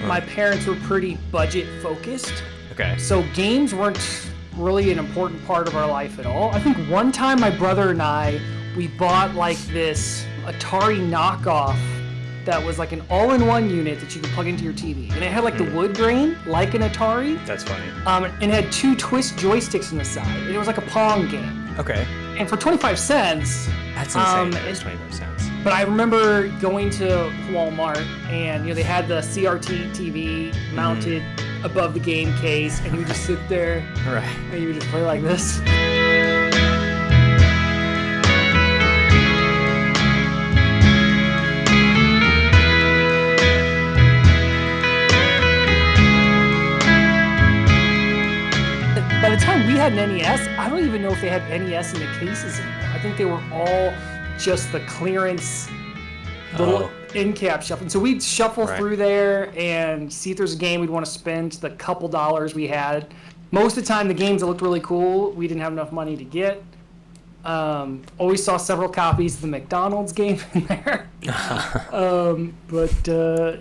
my parents were pretty budget focused. Okay. So games weren't really an important part of our life at all. I think one time my brother and I, we bought like this Atari knockoff that was like an all-in-one unit that you could plug into your TV. And it had like the wood grain, like an Atari. That's funny. And it had 2 twist joysticks on the side. And it was like a Pong game. Okay. And for 25 cents... That's insane. It's 25 cents. But I remember going to Walmart and, they had the CRT TV mounted above the game case, and you would just sit there and you would just play like this. By the time we had an NES, I don't even know if they had NES in the cases anymore. I think they were all just the clearance little end cap shuffle. And so we'd shuffle through there and see if there's a game we'd want to spend the couple dollars we had. Most of the time, the games that looked really cool, we didn't have enough money to get. Always saw several copies of the McDonald's game in there.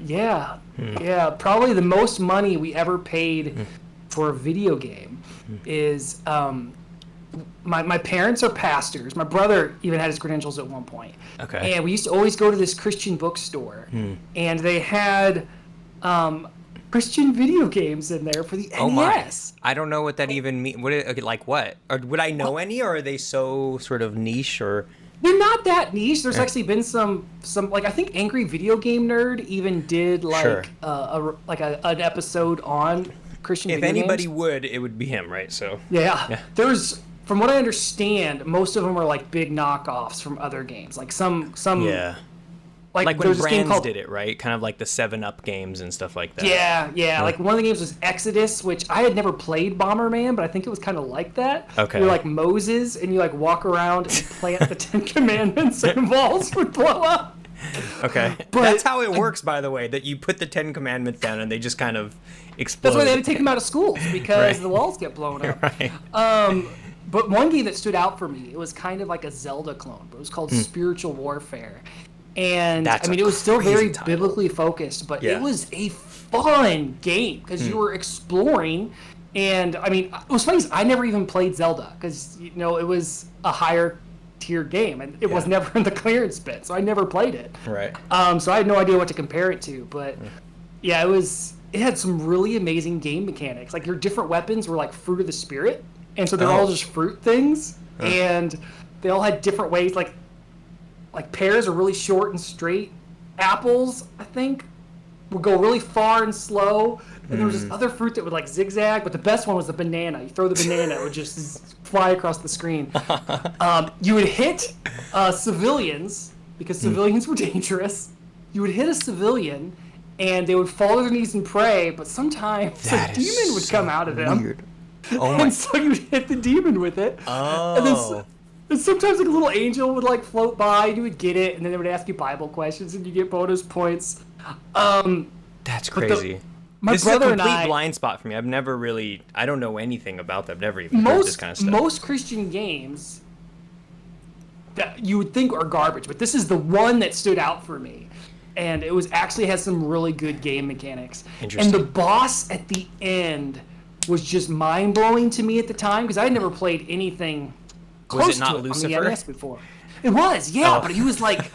Yeah, probably the most money we ever paid for a video game is my parents are pastors. My brother even had his credentials at one point. Okay. And we used to always go to this Christian bookstore, and they had Christian video games in there for the NES. I don't know what that even means. What? Or would I know any, or are they so sort of niche, or? They're not that niche. There's actually been some like I think Angry Video Game Nerd even did like an episode on Christian video games. If anybody would, it would be him, right? So yeah. There's, from what I understand, most of them are like big knockoffs from other games. Like some like when brands did it, right? Kind of like the 7-Up games and stuff like that. Yeah. Like one of the games was Exodus, which I had never played Bomberman, but I think it was kind of like that. Okay. You're like Moses, and you like walk around and plant the 10 Commandments, and walls would blow up. Okay. But that's how it works, by the way, that you put the 10 Commandments down and they just kind of explode. That's why they had to take them out of schools, because the walls get blown up. Right. But one game that stood out for me, it was kind of like a Zelda clone, but it was called Spiritual Warfare. And it was still very biblically focused, but it was a fun game because you were exploring. And it was funny, I never even played Zelda because, it was a higher tier game and it was never in the clearance bit, so I never played it. Right. So I had no idea what to compare it to, but it had some really amazing game mechanics. Like your different weapons were like fruit of the spirit, and so they're all just fruit things, and they all had different ways. Like pears are really short and straight. Apples, I think, would go really far and slow. And there was this other fruit that would like zigzag, but the best one was the banana. You throw the banana, it would just fly across the screen. You would hit civilians, because civilians were dangerous. You would hit a civilian, and they would fall to their knees and pray, but sometimes a demon would come out of them. Weird. And so you would hit the demon with it. And sometimes like a little angel would like float by, and you would get it, and then they would ask you Bible questions, and you get bonus points. That's crazy. This is a complete blind spot for me. I don't know anything about that. I've never even heard this kind of stuff. Most Christian games that you would think are garbage, but this is the one that stood out for me. And it was actually has some really good game mechanics. Interesting. And the boss at the end was just mind-blowing to me at the time, because I had never played anything close to it on the NES before. It was, but he was like,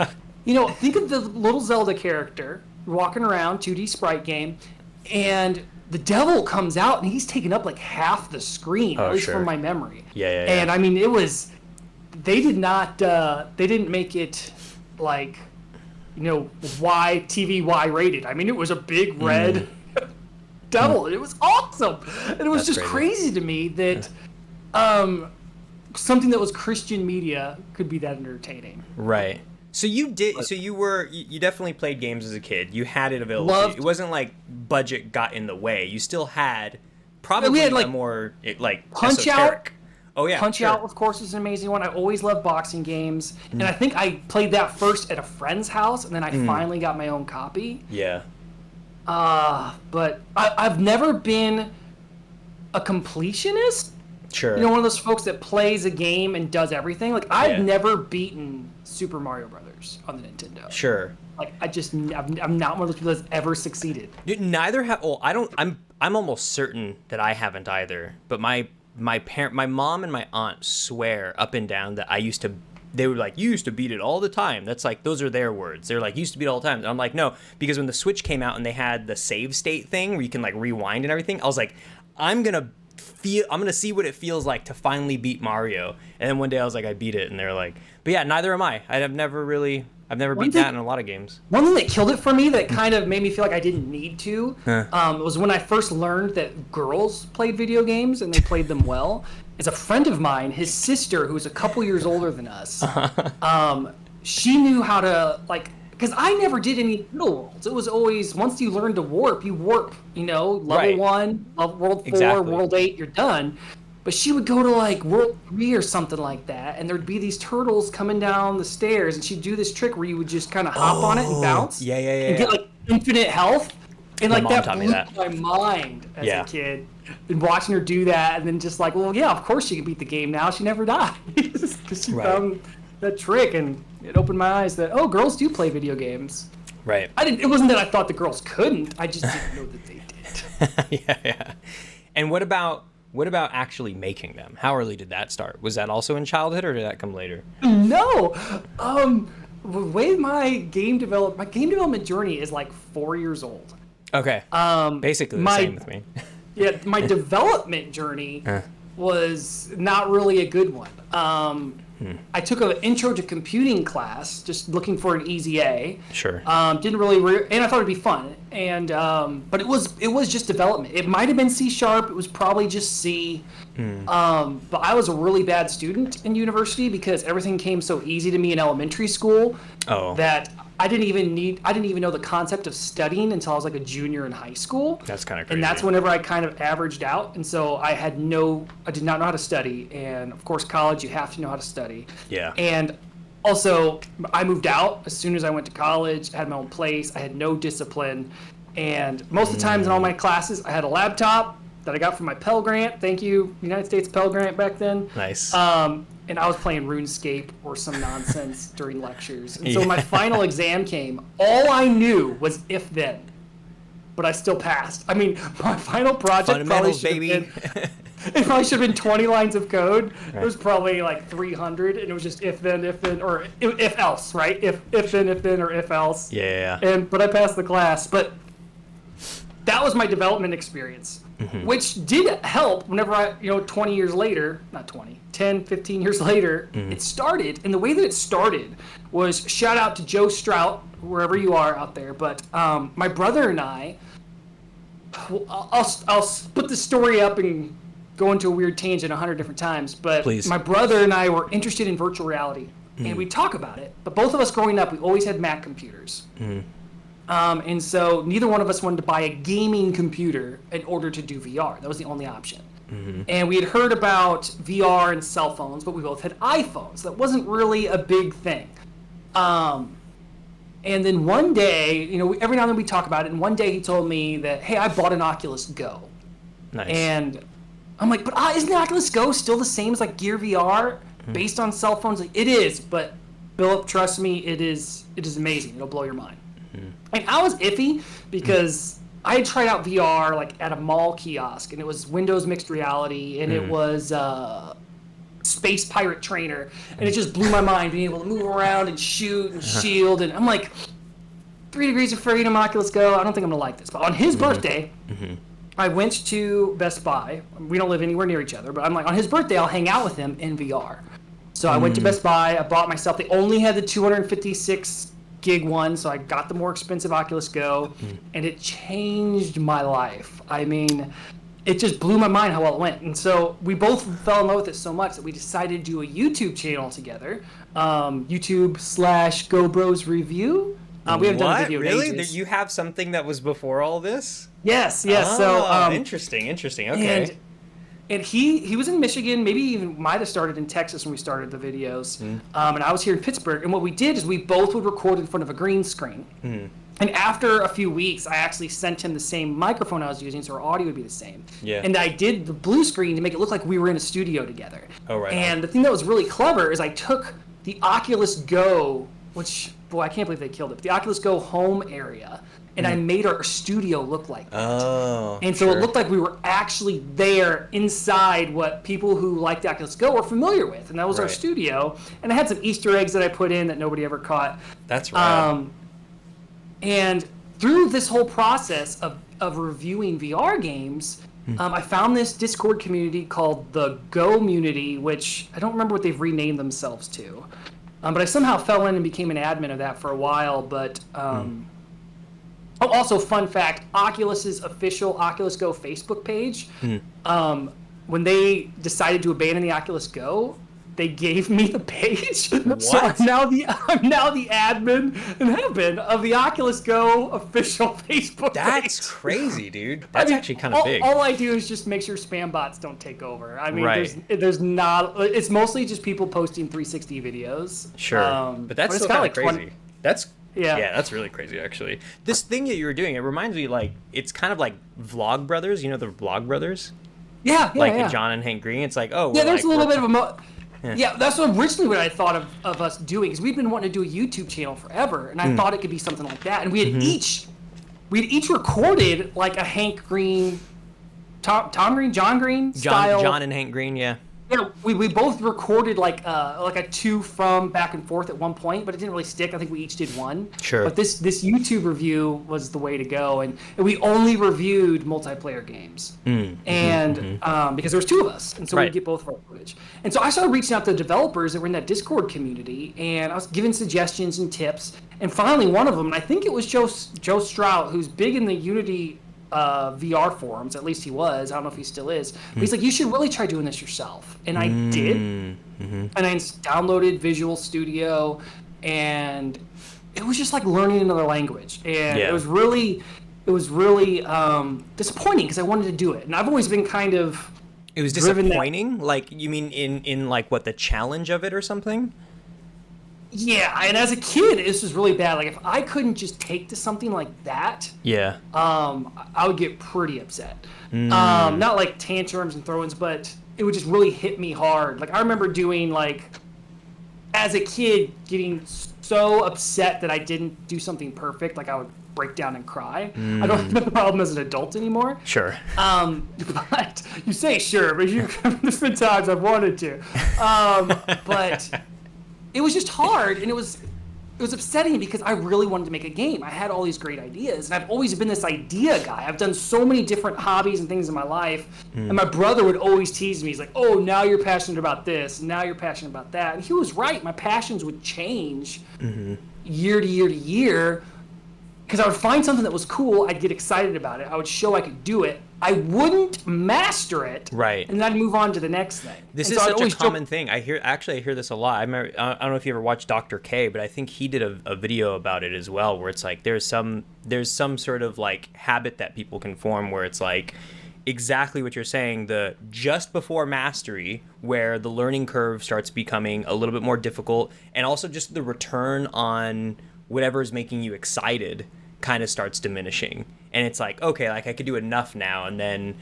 think of the little Zelda character walking around, 2D sprite game, and the devil comes out and he's taking up like half the screen, at least from my memory. Yeah. And it was, they didn't make it like, Y rated. It was a big red devil, and it was awesome. And it was crazy to me that something that was Christian media could be that entertaining. Right. So you definitely played games as a kid. You had it available to you. It wasn't like budget got in the way. You still had probably a more Punch esoteric. Out. Oh yeah. Punch Out, of course, was an amazing one. I always loved boxing games. And I think I played that first at a friend's house, and then I finally got my own copy. Yeah. But I've never been a completionist. Sure. One of those folks that plays a game and does everything. Like, I've never beaten Super Mario Brothers on the Nintendo. Sure. Like, I'm not one of those people that's ever succeeded. Dude, neither have. Oh, I don't. I'm almost certain that I haven't either. But my mom and my aunt swear up and down that I used to. They were like, you used to beat it all the time. That's like, those are their words. They're like, used to beat it all the time. And I'm like, no, because when the Switch came out and they had the save state thing where you can like rewind and everything, I was like, I'm gonna see what it feels like to finally beat Mario. And then one day I was like, I beat it, and they're like, but yeah, neither am I. I've never beat that in a lot of games. One thing that killed it for me that kind of made me feel like I didn't need to was when I first learned that girls played video games and they played them well. Is a friend of mine, his sister, who's a couple years older than us, she knew how to, like, because I never did any middle worlds. It was always, once you learn to warp, you warp, level 1, world 4, world 8, you're done. But she would go to, like, world 3 or something like that, and there'd be these turtles coming down the stairs, and she'd do this trick where you would just kind of hop on it and bounce. And get, like, infinite health. And, like, that blew my mind as a kid. And watching her do that, and then just like, well, yeah, of course she can beat the game now. She never died. Because she found that trick, and it opened my eyes that, oh, girls do play video games. Right. It wasn't that I thought the girls couldn't. I just didn't know that they did. Yeah. And what about actually making them? How early did that start? Was that also in childhood, or did that come later? No. The way my game development journey is like 4 years old. Okay. Basically the same with me. Yeah, my development journey was not really a good one. I took an intro to computing class, just looking for an easy A. Sure. Didn't really, and I thought it'd be fun. And but it was just development. It might have been C#. It was probably just C. But I was a really bad student in university because everything came so easy to me in elementary school that I didn't even know the concept of studying until I was like a junior in high school. That's kind of crazy. And that's whenever I kind of averaged out. And so I did not know how to study. And of course, college, you have to know how to study. Yeah. And also, I moved out as soon as I went to college. I had my own place. I had no discipline. And most of the times in all my classes, I had a laptop that I got from my Pell Grant. Thank you, United States Pell Grant back then. Nice. And I was playing RuneScape or some nonsense during lectures. And so when my final exam came, all I knew was if then. But I still passed. I mean, my final project probably should have been 20 lines of code. Right. It was probably like 300, and it was just if then, or if else, right? If then, or if else. Yeah. But I passed the class. But that was my development experience. Which did help whenever I, 20 years later, not 20, 10, 15 years later, it started. And the way that it started was, shout out to Joe Strout, wherever you are out there. But my brother and I, I'll split the story up and go into a weird tangent 100 different times. But Please. My brother and I were interested in virtual reality. And we talk about it. But both of us growing up, we always had Mac computers. And so neither one of us wanted to buy a gaming computer in order to do VR. That was the only option. And we had heard about VR and cell phones, but we both had iPhones. That wasn't really a big thing. And then one day, every now and then we talk about it, and one day he told me that, hey, I bought an Oculus Go. Nice. And I'm like, but isn't the Oculus Go still the same as like Gear VR based on cell phones? Like, it is, but Philip, trust me, it is amazing. It'll blow your mind. And I was iffy because I had tried out VR like at a mall kiosk, and it was Windows Mixed Reality, and it was Space Pirate Trainer, and it just blew my mind being able to move around and shoot and shield, and I'm like, 3 Degrees of Freedom, Oculus Go, I don't think I'm gonna like this. But on his birthday, I went to Best Buy. We don't live anywhere near each other, but I'm like, on his birthday, I'll hang out with him in VR. So I went to Best Buy, I bought myself, they only had the 256 gig one, so I got the more expensive Oculus Go, and it changed my life. I mean, it just blew my mind how well it went. And so we both fell in love with it so much that we decided to do a YouTube channel together, YouTube/GoBros Review. We haven't done a video in ages. You have something that was before all this? Yes. Oh, so interesting. Okay. And he was in Michigan, maybe even might have started in Texas when we started the videos. And I was here in Pittsburgh. And what we did is we both would record in front of a green screen. And after a few weeks, I actually sent him the same microphone I was using, so our audio would be the same. Yeah. And I did the blue screen to make it look like we were in a studio together. Oh, right. And the thing that was really clever is I took the Oculus Go, which, boy, I can't believe they killed it, but the Oculus Go home area, and I made our studio look like that. Oh, and so it looked like we were actually there inside what people who like the Oculus Go were familiar with, and that was our studio. And I had some Easter eggs that I put in that nobody ever caught. That's right. And through this whole process of reviewing VR games, I found this Discord community called the Go-munity, which I don't remember what they've renamed themselves to. But I somehow fell in and became an admin of that for a while. But oh, also, fun fact, Oculus's official Oculus Go Facebook page, when they decided to abandon the Oculus Go, they gave me the page. What? So I'm now the admin and have been of the Oculus Go official Facebook page. That's crazy, dude. That's actually kind of big. All I do is just make sure spam bots don't take over. I mean, there's not. It's mostly just people posting 360 videos. Sure, but that's still kind of crazy. Yeah, that's really crazy, actually. This thing that you were doing, it reminds me, like, it's kind of like Vlog Brothers. You know the Vlog Brothers? Yeah. John and Hank Green. It's like, oh, yeah. There's a little bit of a. Yeah, that's originally what I thought of us doing, because we've been wanting to do a YouTube channel forever, and I thought it could be something like that. And we had each recorded like a Hank Green, Tom Green, John Green style. John and Hank Green, yeah. Yeah, we both recorded like a to from back and forth at one point, but it didn't really stick. I think we each did one. Sure. But this YouTube review was the way to go, and we only reviewed multiplayer games, and because there was two of us, and so we get both of our footage. And so I started reaching out to developers that were in that Discord community, and I was giving suggestions and tips. And finally, one of them, and I think it was Joe Strout, who's big in the Unity VR forums, at least he was. I don't know if he still is. But he's like, you should really try doing this yourself. And I did. And I downloaded Visual Studio, and it was just like learning another language. And it was really disappointing because I wanted to do it. And I've always been kind of It was disappointing? Like, you mean in like what, the challenge of it or something? Yeah, and as a kid, this was really bad. Like, if I couldn't just take to something like that, I would get pretty upset. Not like tantrums and throw-ins, but it would just really hit me hard. Like, I remember doing, like, as a kid, getting so upset that I didn't do something perfect. Like, I would break down and cry. I don't have the problem as an adult anymore. Sure. But you say sure, but there's been times I've wanted to. But it was just hard, and it was upsetting because I really wanted to make a game. I had all these great ideas, and I've always been this idea guy. I've done so many different hobbies and things in my life, and my brother would always tease me. He's like, oh, now you're passionate about this, and now you're passionate about that. And he was right. My passions would change year to year to year, because I would find something that was cool, I'd get excited about it, I would show I could do it, I wouldn't master it, right, and then I'd move on to the next thing. This is such a common thing. I hear this a lot. I don't know if you ever watched Dr. K, but I think he did a video about it as well, where it's like there's some sort of like habit that people can form where it's like exactly what you're saying, the just before mastery, where the learning curve starts becoming a little bit more difficult, and also just the return on whatever is making you excited kind of starts diminishing. And it's like, okay, like I could do enough now, and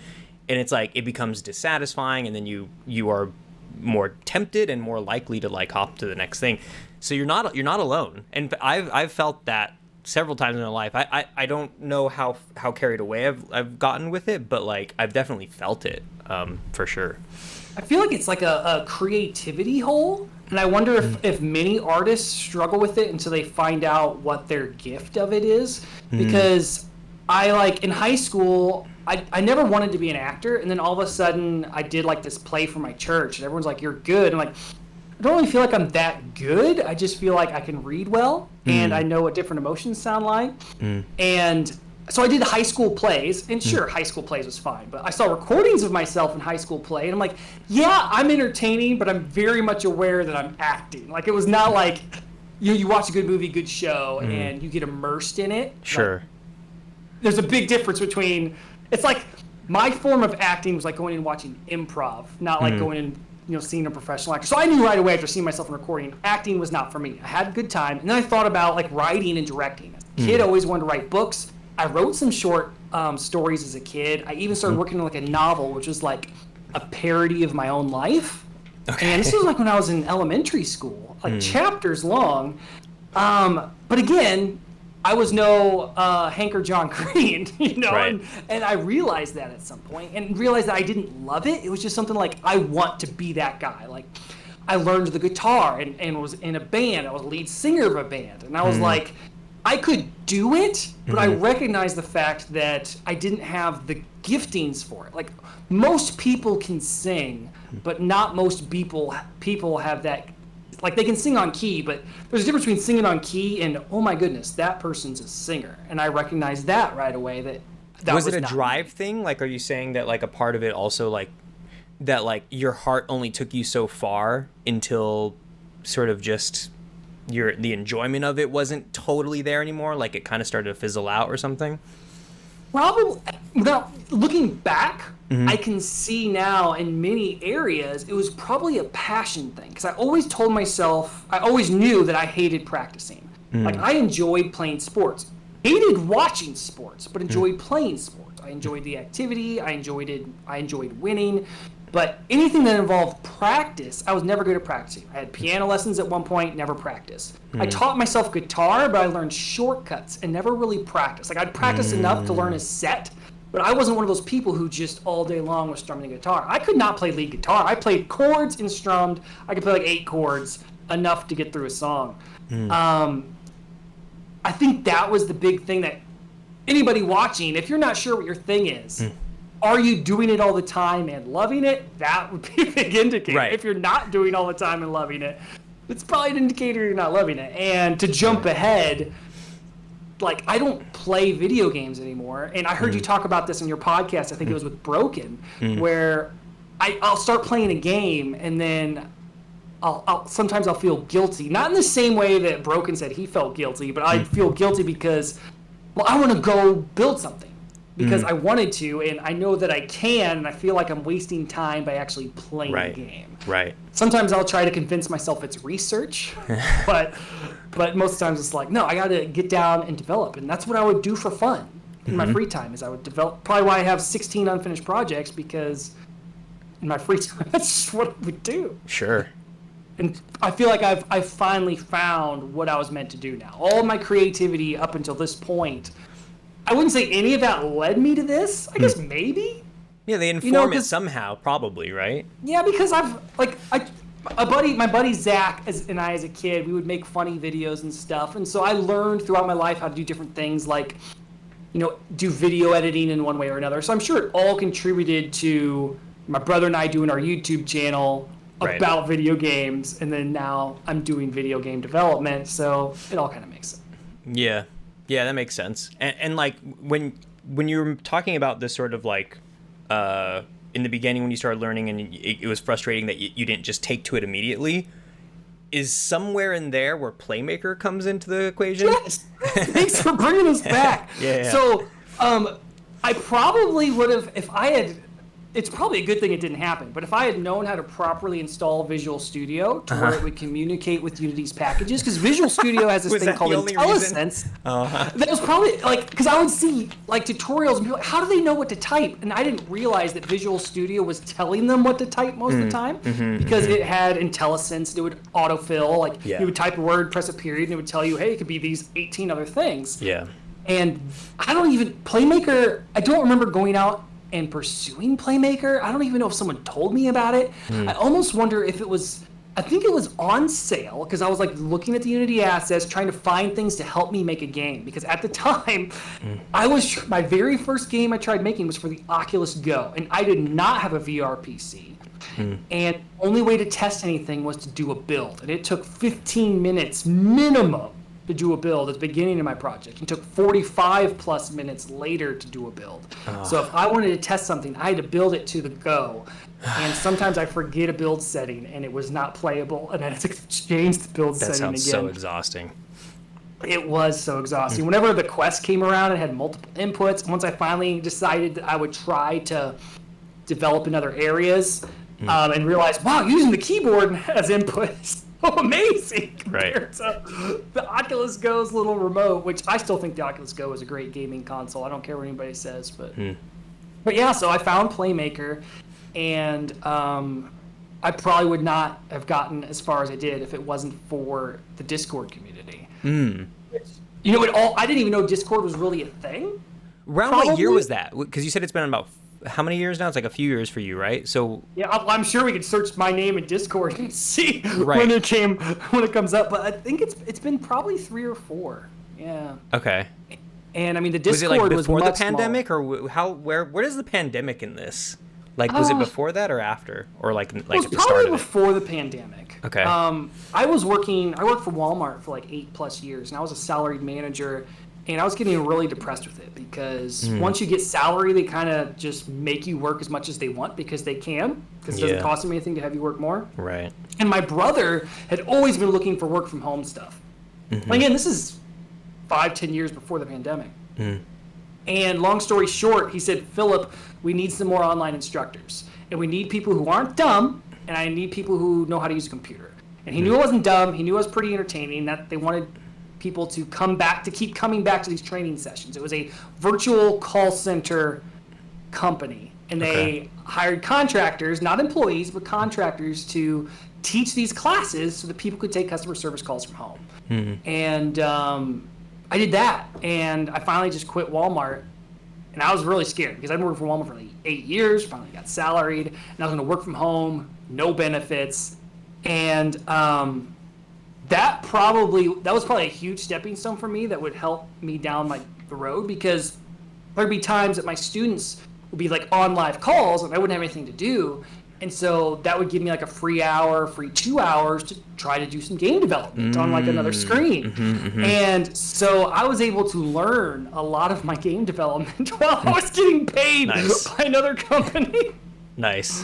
it's like it becomes dissatisfying, and then you are more tempted and more likely to like hop to the next thing. So you're not alone. And I've felt that several times in my life. I don't know how carried away I've gotten with it, but like I've definitely felt it for sure. I feel like it's like a creativity hole, and I wonder if many artists struggle with it until they find out what their gift of it is. Because I, like, in high school, I never wanted to be an actor, and then all of a sudden I did like this play for my church, and everyone's like, you're good. I'm like, I don't really feel like I'm that good. I just feel like I can read well, and I know what different emotions sound like. And so I did high school plays, and sure, high school plays was fine, but I saw recordings of myself in high school play, and I'm like, yeah, I'm entertaining, but I'm very much aware that I'm acting. Like, it was not like, you watch a good movie, good show, and you get immersed in it. Sure. Like, there's a big difference between, it's like, my form of acting was like going and watching improv, not like going and seeing a professional actor. So I knew right away after seeing myself in recording, acting was not for me. I had a good time, and then I thought about like writing and directing. kid, I always wanted to write books. I wrote some short stories as a kid. I even started working on like a novel, which was like a parody of my own life. Okay. And this was like when I was in elementary school, like chapters long. But again, I was no Hank or John Green, you know, right. and I realized that at some point and realized that I didn't love it. It was just something like, I want to be that guy. Like, I learned the guitar and was in a band. I was lead singer of a band. And I was like, I could do it, but I recognized the fact that I didn't have the giftings for it. Like, most people can sing, but not most people have that. Like, they can sing on key, but there's a difference between singing on key and, oh my goodness, that person's a singer. And I recognized that right away. That was it a drive thing? Like, are you saying that like a part of it also like that like your heart only took you so far until sort of just the enjoyment of it wasn't totally there anymore? Like it kind of started to fizzle out or something? Probably. Now, looking back, I can see now in many areas it was probably a passion thing, because I always told myself, I always knew that I hated practicing. Like, I enjoyed playing sports, hated watching sports, but enjoyed playing sports. I enjoyed the activity, I enjoyed winning, but anything that involved practice, I was never good at practicing. I had piano lessons at one point, never practiced. I taught myself guitar, but I learned shortcuts and never really practiced. Like, I'd practice enough to learn a set, but I wasn't one of those people who just all day long was strumming the guitar. I could not play lead guitar. I played chords and strummed. I could play like 8 chords, enough to get through a song. I think that was the big thing that anybody watching, if you're not sure what your thing is, are you doing it all the time and loving it? That would be a big indicator. Right. If you're not doing all the time and loving it, it's probably an indicator you're not loving it. And to jump ahead, like, I don't play video games anymore. And I heard you talk about this in your podcast, I think it was with Broken, where I'll start playing a game and then sometimes I'll feel guilty. Not in the same way that Broken said he felt guilty, but I feel guilty because, well, I want to go build something. Because I wanted to, and I know that I can, and I feel like I'm wasting time by actually playing the game. Right. Sometimes I'll try to convince myself it's research, but most times it's like, no, I got to get down and develop, and that's what I would do for fun in my free time. Is I would develop. Probably why I have 16 unfinished projects, because in my free time, that's just what I would do. Sure. And I feel like I've finally found what I was meant to do now. All my creativity up until this point, I wouldn't say any of that led me to this. I guess maybe. Yeah, they inform it somehow, probably, right? Yeah, because my buddy Zach and I as a kid, we would make funny videos and stuff, and so I learned throughout my life how to do different things, like, you know, do video editing in one way or another. So I'm sure it all contributed to my brother and I doing our YouTube channel about video games, and then now I'm doing video game development, so it all kind of makes sense. Yeah. Yeah, that makes sense. And like when you were talking about this sort of like in the beginning when you started learning and it was frustrating that you didn't just take to it immediately, is somewhere in there where PlayMaker comes into the equation? Yes. Thanks for bringing us back. Yeah. So I probably would have, if I had, it's probably a good thing it didn't happen, but if I had known how to properly install Visual Studio to where it would communicate with Unity's packages, because Visual Studio has this thing called IntelliSense. That was probably, like, because I would see, like, tutorials and be like, how do they know what to type? And I didn't realize that Visual Studio was telling them what to type most of the time, because it had IntelliSense, it would autofill, like, you would type a word, press a period, and it would tell you, hey, it could be these 18 other things. Yeah. And I don't even, PlayMaker, I don't remember going out and pursuing PlayMaker. I don't even know if someone told me about it. I almost wonder if it was, I think it was on sale, because I was like looking at the Unity assets, trying to find things to help me make a game. Because at the time, my very first game I tried making was for the Oculus Go, and I did not have a VR PC. And the only way to test anything was to do a build. And it took 15 minutes minimum to do a build at the beginning of my project. It took 45 plus minutes later to do a build. So if I wanted to test something, I had to build it to the go. And sometimes I forget a build setting and it was not playable, and I had to change the build setting again. That sounds so exhausting. It was so exhausting. Whenever the quest came around, it had multiple inputs. Once I finally decided that I would try to develop in other areas and realized, wow, using the keyboard as inputs amazing Right. compared to the Oculus Go's little remote, which I still think the Oculus Go is a great gaming console. I don't care what anybody says, but yeah. So I found PlayMaker, and I probably would not have gotten as far as I did if it wasn't for the Discord community. You know, I didn't even know Discord was really a thing. Around what year was that? Because you said it's been about how many years now? It's like a few years for you, right? So yeah, I'm sure we could search my name in Discord and see Right. when it comes up. But I think it's been probably 3 or 4. Yeah. okay. And I mean, the Was it Discord like was before the much pandemic, smaller. or where is the pandemic in this? Like, was it before that or after, or like It was at the probably start of it? before the pandemic. Okay. I worked for Walmart for like 8+ years, and I was a salaried manager, and I was getting really depressed with it because once you get salary, they kind of just make you work as much as they want because they can, because it doesn't cost them anything to have you work more. Right. And my brother had always been looking for work from home stuff. Again, this is 5-10 years before the pandemic. And long story short, he said, Philip, we need some more online instructors. And we need people who aren't dumb, and I need people who know how to use a computer. And he knew I wasn't dumb. He knew I was pretty entertaining, that they wanted people to keep coming back to these training sessions. It was a virtual call center company. And they hired contractors, not employees, but contractors to teach these classes so that people could take customer service calls from home. And I did that, and I finally just quit Walmart, and I was really scared because I'd been working for Walmart for like 8 years, finally got salaried, and I was going to work from home, no benefits, and that was probably a huge stepping stone for me that would help me down the road, because there'd be times that my students would be like on live calls and I wouldn't have anything to do. And so that would give me like a free 2 hours to try to do some game development on like another screen. And so I was able to learn a lot of my game development while I was getting paid by another company. Nice.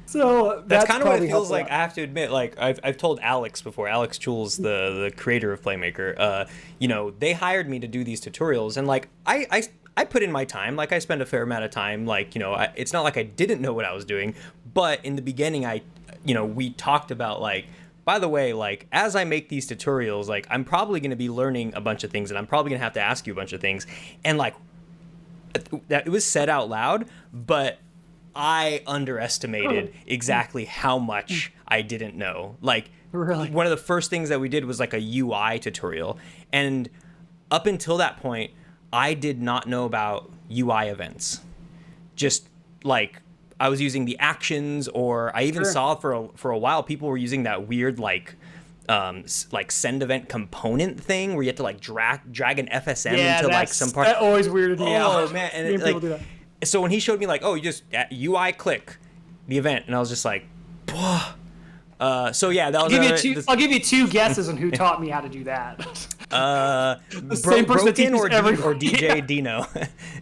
So that's kind of what it feels like. I have to admit, like I've told Alex before, Alex Chul's the creator of PlayMaker, you know, they hired me to do these tutorials, and like I put in my time, like I spend a fair amount of time, like, you know, it's not like I didn't know what I was doing, but in the beginning we talked about like, by the way, like as I make these tutorials, like I'm probably going to be learning a bunch of things, and I'm probably going to have to ask you a bunch of things, and like that it was said out loud, but I underestimated exactly how much I didn't know. Like, really? One of the first things that we did was like a UI tutorial, and up until that point, I did not know about UI events. Just like I was using the actions, or I even saw for a while people were using that weird like send event component thing where you have to like drag an FSM into like some part. That always weirded me out. Oh man, and people do that. So when he showed me like, oh, you just UI click the event, and I was just like, so yeah, that was. I'll give you 2 guesses on who taught me how to do that. The same person Broken or DJ Dino.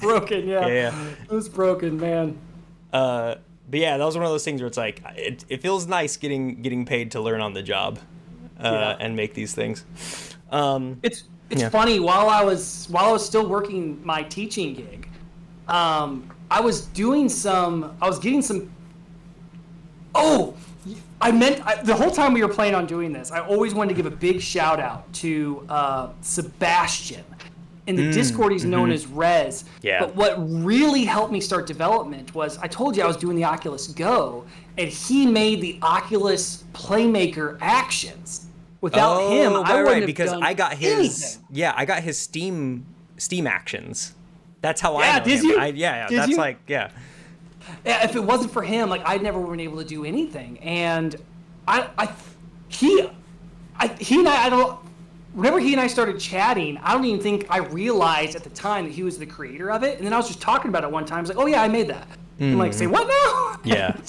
Broken, yeah. It was Broken, man. But yeah, that was one of those things where it's like it feels nice getting paid to learn on the job, and make these things. It's funny, while I was still working my teaching gig, I was getting some. The whole time we were planning on doing this, I always wanted to give a big shout out to Sebastian. In the Discord, he's known as Rez. Yeah. But what really helped me start development was, I told you I was doing the Oculus Go, and he made the Oculus PlayMaker actions. Without him, I wouldn't have done I got his anything. Yeah, I got his Steam actions. That's how I know did him. you? That's you? like, yeah. Yeah, if it wasn't for him, like I'd never been able to do anything. And whenever he and I started chatting, I don't even think I realized at the time that he was the creator of it. And then I was just talking about it one time. I was like, oh yeah, I made that. I'm like, say what now? Yeah, I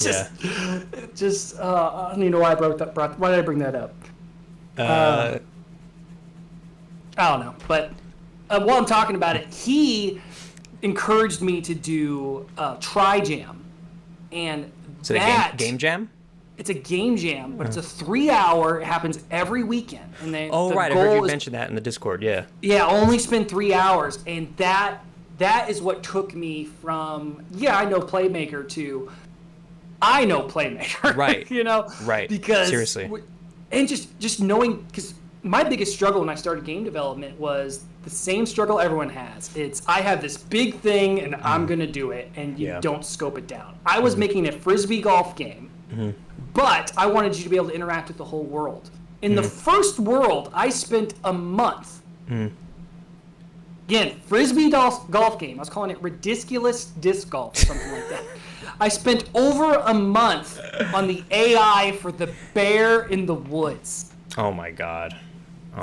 don't even know why why did I bring that up? I don't know. But while I'm talking about it, he encouraged me to do Tri-Jam. And so game jam? It's a game jam, but it's a 3-hour. It happens every weekend. And the right. I goal heard you mention that in the Discord. Yeah. Yeah, only spend 3 hours, and that is what took me from I know PlayMaker to I know PlayMaker. Right. You know. Right. Because seriously, and just knowing, because my biggest struggle when I started game development was the same struggle everyone has. It's, I have this big thing and I'm going to do it, and you don't scope it down. I was making a Frisbee golf game, but I wanted you to be able to interact with the whole world. In the first world, I spent a month. Again, Frisbee golf game. I was calling it Ridiculous Disc Golf or something like that. I spent over a month on the AI for the bear in the woods. Oh my god.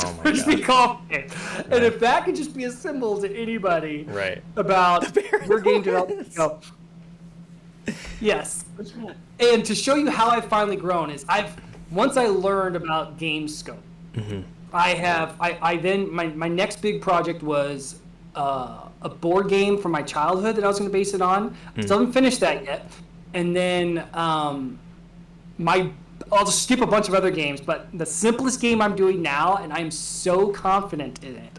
Oh my Frisbee god. golf game. And if that could just be a symbol to anybody about your game development. Yes. And to show you how I've finally grown is once I learned about game scope, I then my next big project was a board game from my childhood that I was going to base it on. I still haven't finished that yet. And then I'll just skip a bunch of other games, but the simplest game I'm doing now, and I'm so confident in it,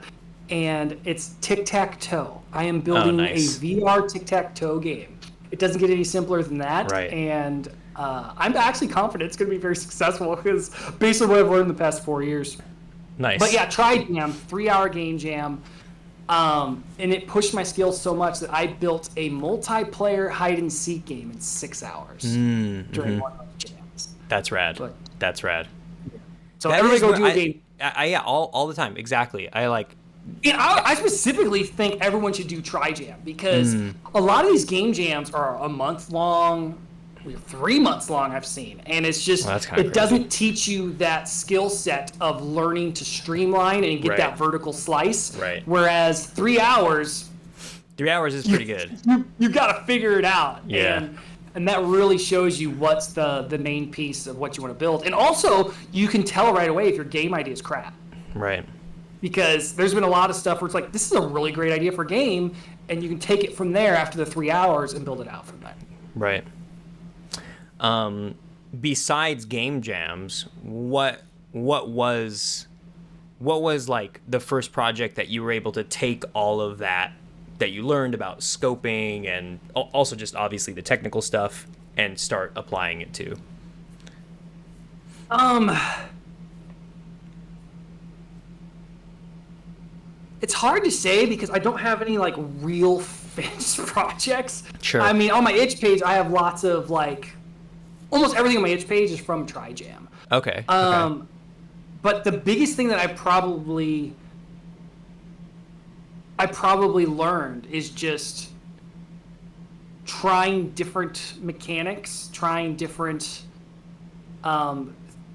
and it's tic-tac-toe. I am building a VR tic-tac-toe game. It doesn't get any simpler than that. Right. And I'm actually confident it's going to be very successful because based on what I've learned in the past 4 years. Nice. But yeah, Tri-Jam, 3-hour game jam. And it pushed my skills so much that I built a multiplayer hide-and-seek game in 6 hours during one of those jams. That's rad. But, That's rad. So everybody go do a game. Yeah, all the time. Exactly. I specifically think everyone should do Tri-Jam because a lot of these game jams are a month long, 3 months long I've seen, and it's just it doesn't teach you that skill set of learning to streamline and get that vertical slice. Right. Whereas 3 hours. 3 hours is pretty good. You got to figure it out. Yeah. And that really shows you what's the main piece of what you want to build. And also, you can tell right away if your game idea is crap. Right. Because there's been a lot of stuff where it's like, this is a really great idea for a game, and you can take it from there after the 3 hours and build it out from there. Right. Besides game jams, what was like the first project that you were able to take all of that you learned about scoping and also just obviously the technical stuff and start applying it to? It's hard to say because I don't have any like real finished projects. Sure. I mean, on my itch page, I have lots of like, almost everything on my itch page is from Tri-Jam. Okay. But the biggest thing that I probably learned is just trying different mechanics, trying different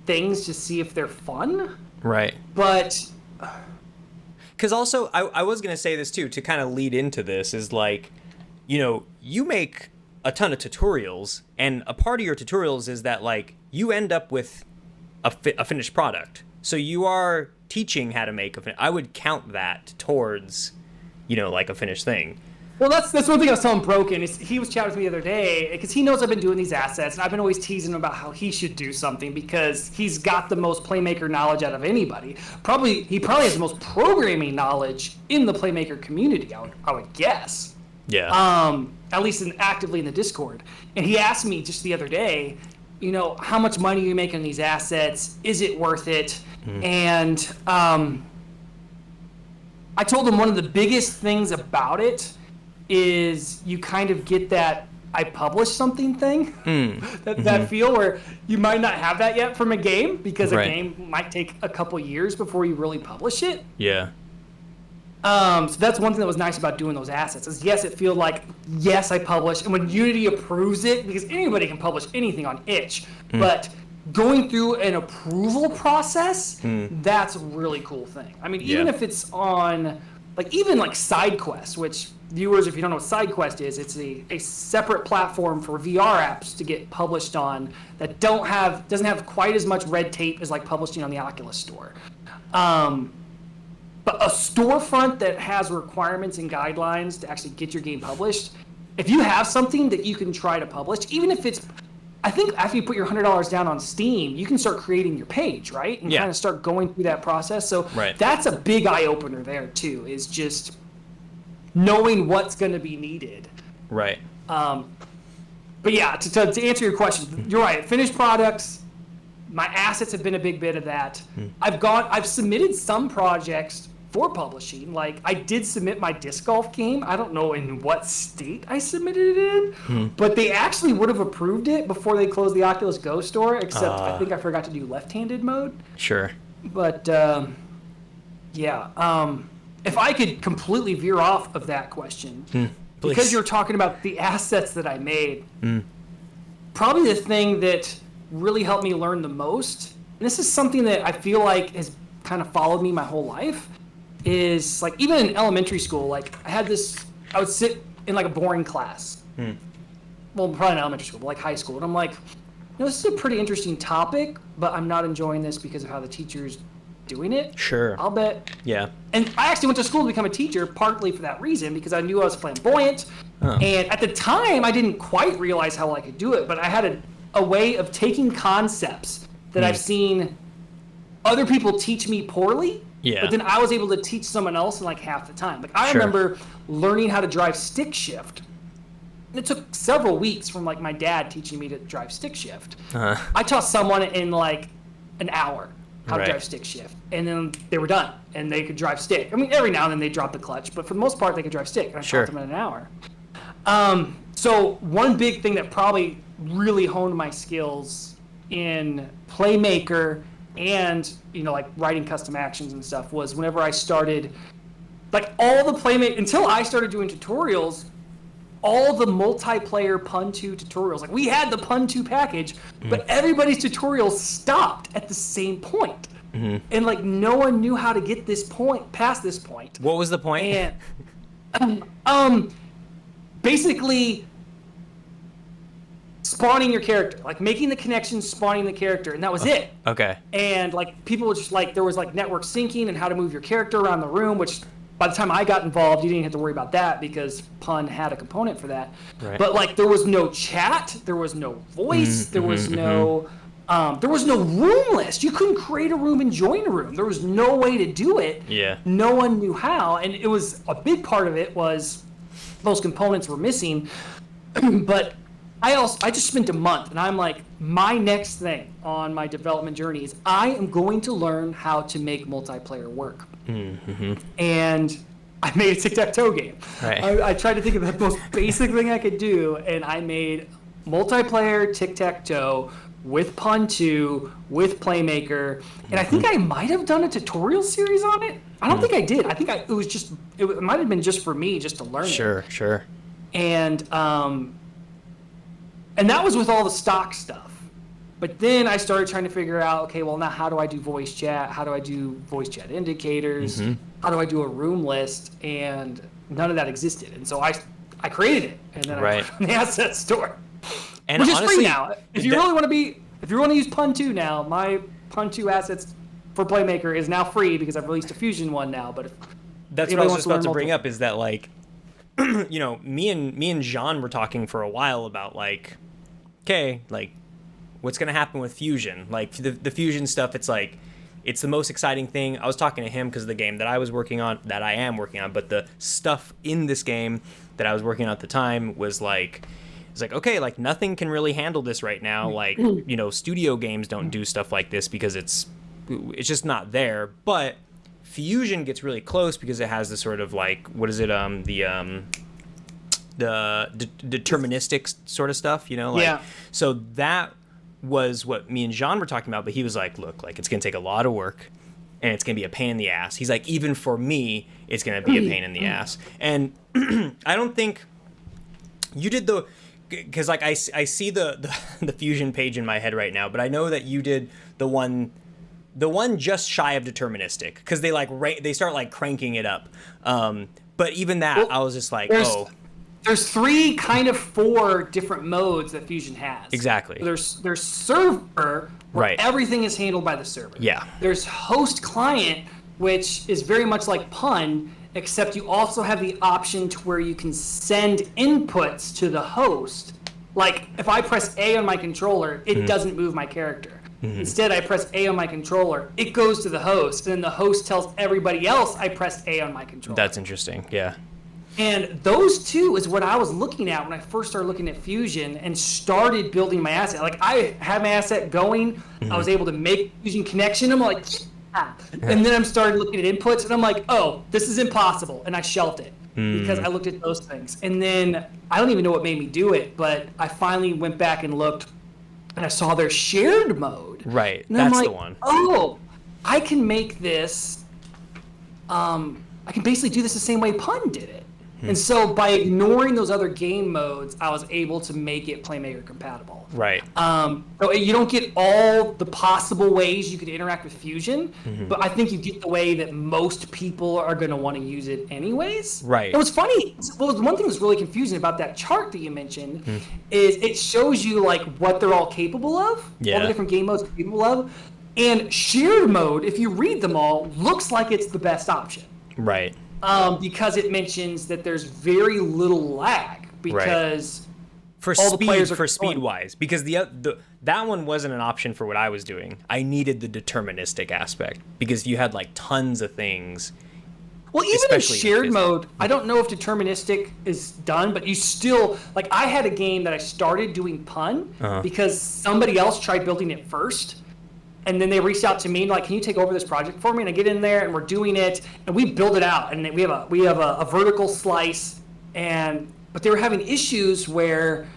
things to see if they're fun. Right. But because also I was going to say this too, to kind of lead into this, is like, you make a ton of tutorials, and a part of your tutorials is that like you end up with a finished product. So you are teaching how to make I would count that towards, like a finished thing. Well, that's one thing I was telling Broken. Is he was chatting with me the other day because he knows I've been doing these assets, and I've been always teasing him about how he should do something because he's got the most PlayMaker knowledge out of anybody. He probably has the most programming knowledge in the PlayMaker community. I would guess. Yeah. At least actively in the Discord. And he asked me just the other day, how much money are you making on these assets? Is it worth it? And I told him one of the biggest things about it is you kind of get that I published something thing, that feel where you might not have that yet from a game because a game might take a couple years before you really publish it. Yeah. So that's one thing that was nice about doing those assets is yes, it feels like, yes, I published. And when Unity approves it, because anybody can publish anything on itch, but going through an approval process, that's a really cool thing. I mean, even if it's on, even SideQuest, which viewers, if you don't know what SideQuest is, it's a separate platform for VR apps to get published on that doesn't have quite as much red tape as publishing on the Oculus Store. But a storefront that has requirements and guidelines to actually get your game published, if you have something that you can try to publish, even if it's, I think after you put your $100 down on Steam, you can start creating your page, right? And kind of start going through that process. So that's a big eye-opener there, too, is just knowing what's going to be needed. Right. But yeah, to answer your question, you're right. Finished products, my assets have been a big bit of that. I've submitted some projects for publishing. Like, I did submit my disc golf game. I don't know in what state I submitted it in, but they actually would have approved it before they closed the Oculus Go store, except I think I forgot to do left-handed mode. Sure. But, if I could completely veer off of that question, because you're talking about the assets that I made, probably the thing that really helped me learn the most, and this is something that I feel like has kind of followed me my whole life, is like even in elementary school, like I would sit in like a boring class. Well, probably not elementary school, but like high school. And I'm like, this is a pretty interesting topic, but I'm not enjoying this because of how the teacher's doing it. Sure. I'll bet. Yeah. And I actually went to school to become a teacher, partly for that reason, because I knew I was flamboyant. And at the time, I didn't quite realize how I could do it, but I had a way of taking concepts that I've seen other people teach me poorly, but then I was able to teach someone else in like half the time. Like I remember learning how to drive stick shift. And it took several weeks from like my dad teaching me to drive stick shift. I taught someone in like an hour how to drive stick shift, and then they were done and they could drive stick. I mean, every now and then they drop the clutch, but for the most part they could drive stick, and I taught them in an hour. So one big thing that probably really honed my skills in PlayMaker and, like writing custom actions and stuff was whenever I started, like all the PlayMaker, until I started doing tutorials, all the multiplayer Pun 2 tutorials, like we had the Pun 2 package, but everybody's tutorials stopped at the same point. And like no one knew how to get past this point. What was the point? And basically spawning your character, like making the connection, spawning the character, and that was it. Okay. And like people were just like, there was like network syncing and how to move your character around the room, which by the time I got involved, you didn't have to worry about that because Pun had a component for that. Right. But like there was no chat, there was no voice, there was no room list. You couldn't create a room and join a room. There was no way to do it. Yeah. No one knew how, and it was a big part of it was those components were missing. But I just spent a month, and I'm like, my next thing on my development journey is I am going to learn how to make multiplayer work. And I made a tic-tac-toe game. Right. I tried to think of the most basic thing I could do, and I made multiplayer tic-tac-toe with Pun 2, with PlayMaker, and I think I might have done a tutorial series on it. I don't think I did. I think it might have been just for me, just to learn it. Sure. And that was with all the stock stuff. But then I started trying to figure out, okay, well, now how do I do voice chat? How do I do voice chat indicators? How do I do a room list? And none of that existed. And so I created it, and then I put it on the asset store, and which honestly, is free now. If you really want to use Pun 2 now, my Pun 2 assets for PlayMaker is now free because I've released a Fusion one now. But that's what I was just about to bring up, is that like, me and Jean were talking for a while about like, okay, like, what's going to happen with Fusion? Like, the Fusion stuff, it's like, it's the most exciting thing. I was talking to him because of the game that I am working on, but the stuff in this game that I was working on at the time was like, it's like, okay, like, nothing can really handle this right now. Like, studio games don't do stuff like this because it's just not there. But Fusion gets really close because it has this sort of like, what is it, the deterministic sort of stuff, So that was what me and Jean were talking about, but he was like, look, like, it's going to take a lot of work and it's going to be a pain in the ass. He's like, even for me, it's going to be a pain in the ass. And I don't think you did because like I see the Fusion page in my head right now, but I know that you did the one just shy of deterministic, because they start like cranking it up. But even that, I was just like, There's 4 different modes that Fusion has. Exactly. There's server, where everything is handled by the server. Yeah. There's host client, which is very much like Pun, except you also have the option to where you can send inputs to the host. Like, if I press A on my controller, it doesn't move my character. Instead, I press A on my controller, it goes to the host, and then the host tells everybody else I pressed A on my controller. That's interesting, yeah. And those two is what I was looking at when I first started looking at Fusion and started building my asset. Like I had my asset going, I was able to make Fusion connection. I'm like, ah. And then I'm starting looking at inputs, and I'm like, oh, this is impossible, and I shelved it because I looked at those things. And then I don't even know what made me do it, but I finally went back and looked, and I saw their shared mode. Right, and that's I'm like, the one. Oh, I can make this. I can basically do this the same way Pun did it. And so by ignoring those other game modes, I was able to make it PlayMaker compatible. Right. So you don't get all the possible ways you could interact with Fusion, but I think you get the way that most people are going to want to use it anyways. Right. It was funny. Well, one thing that's really confusing about that chart that you mentioned is it shows you like what they're all capable of, all the different game modes are capable of. And shared mode, if you read them all, looks like it's the best option. Right. Because it mentions that there's very little lag because for all the players are speed wise, because that one wasn't an option for what I was doing. I needed the deterministic aspect because you had like tons of things. Well, even in shared mode, I don't know if deterministic is done, but you still like I had a game that I started doing Pun because somebody else tried building it first. And then they reached out to me like, can you take over this project for me? And I get in there and we're doing it and we build it out. And we have a vertical slice. But they were having issues where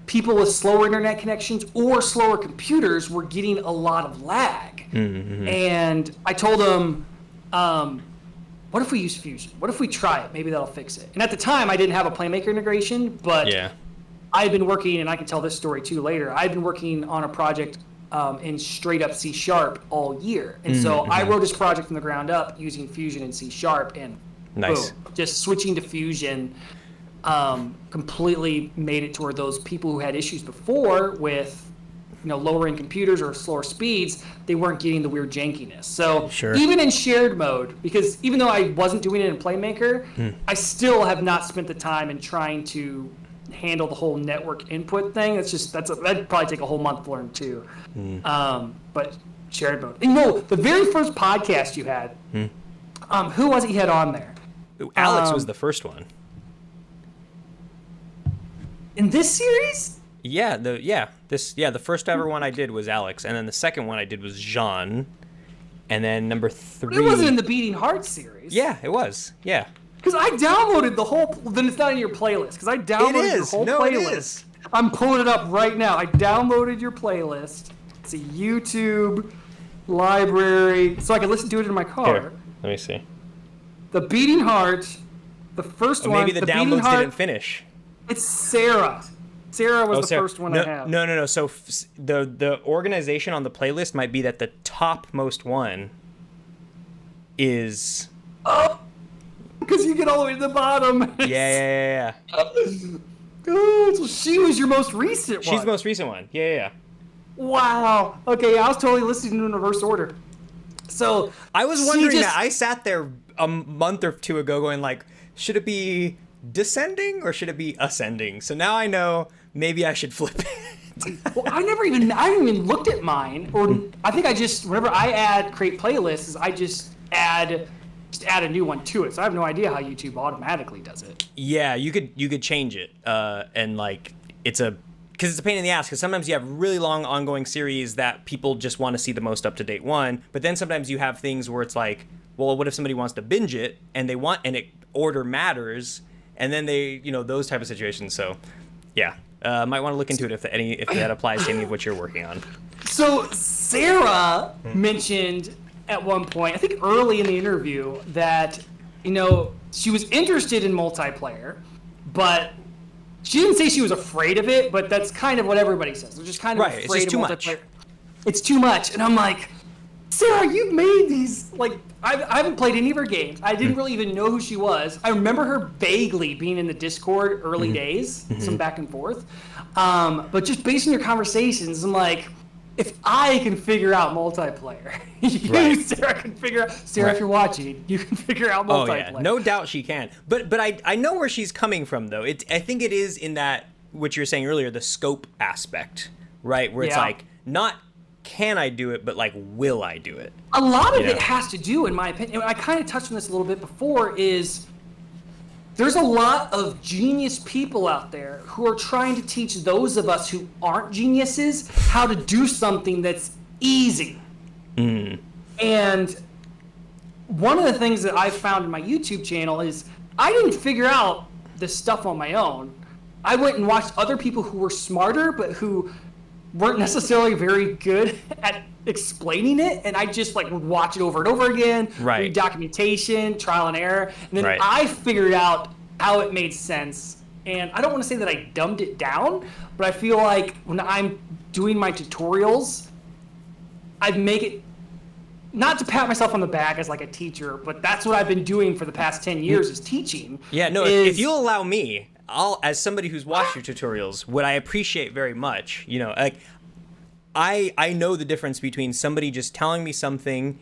people with slower internet connections or slower computers were getting a lot of lag. And I told them, what if we use Fusion? What if we try it? Maybe that'll fix it. And at the time, I didn't have a PlayMaker integration, but I had been working, and I can tell this story too later, I've been working on a project in straight up C# all year. And so I wrote this project from the ground up using Fusion and C#, and boom, just switching to Fusion completely made it to where those people who had issues before with lower end computers or slower speeds, they weren't getting the weird jankiness. So even in shared mode, because even though I wasn't doing it in PlayMaker, I still have not spent the time in trying to handle the whole network input thing. That'd probably take a whole month to learn too. But shared mode. The very first podcast you had, who was it you had on there? Alex was the first one. In this series? The first ever one I did was Alex, and then the second one I did was Jean, and then number 3. It wasn't in the Beating Heart series. Yeah, it was. Yeah. Because I downloaded the whole. Then it's not in your playlist. Because I downloaded your whole playlist. It is. I'm pulling it up right now. I downloaded your playlist. It's a YouTube library, so I can listen to it in my car. Here, let me see. The Beating Heart, the first one. Maybe the downloads didn't finish. It's Sarah. Sarah was the first one I have. No. So the organization on the playlist might be that the topmost one is. Oh, because you get all the way to the bottom. Yeah. Oh, so she was your most recent one. She's the most recent one. Yeah. Wow. Okay, I was totally listening in reverse order. So I was wondering that. I sat there a month or two ago going like, should it be descending or should it be ascending? So now I know maybe I should flip it. Well, I haven't even looked at mine, or I think whenever I create playlists, I just add a new one to it. So I have no idea how YouTube automatically does it. Yeah, you could change it, and like because it's a pain in the ass. Because sometimes you have really long ongoing series that people just want to see the most up to date one, but then sometimes you have things where it's like, well, what if somebody wants to binge it and order matters, and then they those type of situations. So yeah. Might want to look into it if that applies to any of what you're working on. So Sarah mentioned at one point, I think early in the interview, that she was interested in multiplayer, but she didn't say she was afraid of it. But that's kind of what everybody says. They're just kind of afraid of multiplayer. It's too much, and I'm like, Sarah, you've made these I haven't played any of her games. I didn't really even know who she was. I remember her vaguely being in the Discord early days, some back and forth. But just based on your conversations, I'm like, if I can figure out multiplayer, Sarah can figure out. Sarah, if you're watching, you can figure out multiplayer. Oh yeah, no doubt she can. But I know where she's coming from though. I think it is in that what you were saying earlier, the scope aspect, right? Where it's like not. Can I do it, but will I do it? A lot of it has to do, in my opinion, I kind of touched on this a little bit before, is there's a lot of genius people out there who are trying to teach those of us who aren't geniuses how to do something that's easy. And one of the things that I've found in my YouTube channel is I didn't figure out this stuff on my own. I went and watched other people who were smarter, but who weren't necessarily very good at explaining it, and I just like would watch it over and over again, read documentation, trial and error, and then I figured out how it made sense. And I don't want to say that I dumbed it down, but I feel like when I'm doing my tutorials, I make it, not to pat myself on the back as like a teacher, but that's what I've been doing for the past 10 years is teaching. Yeah, no, if you'll allow me, I'll, as somebody who's watched your tutorials, what I appreciate very much, you know, like I know the difference between somebody just telling me something,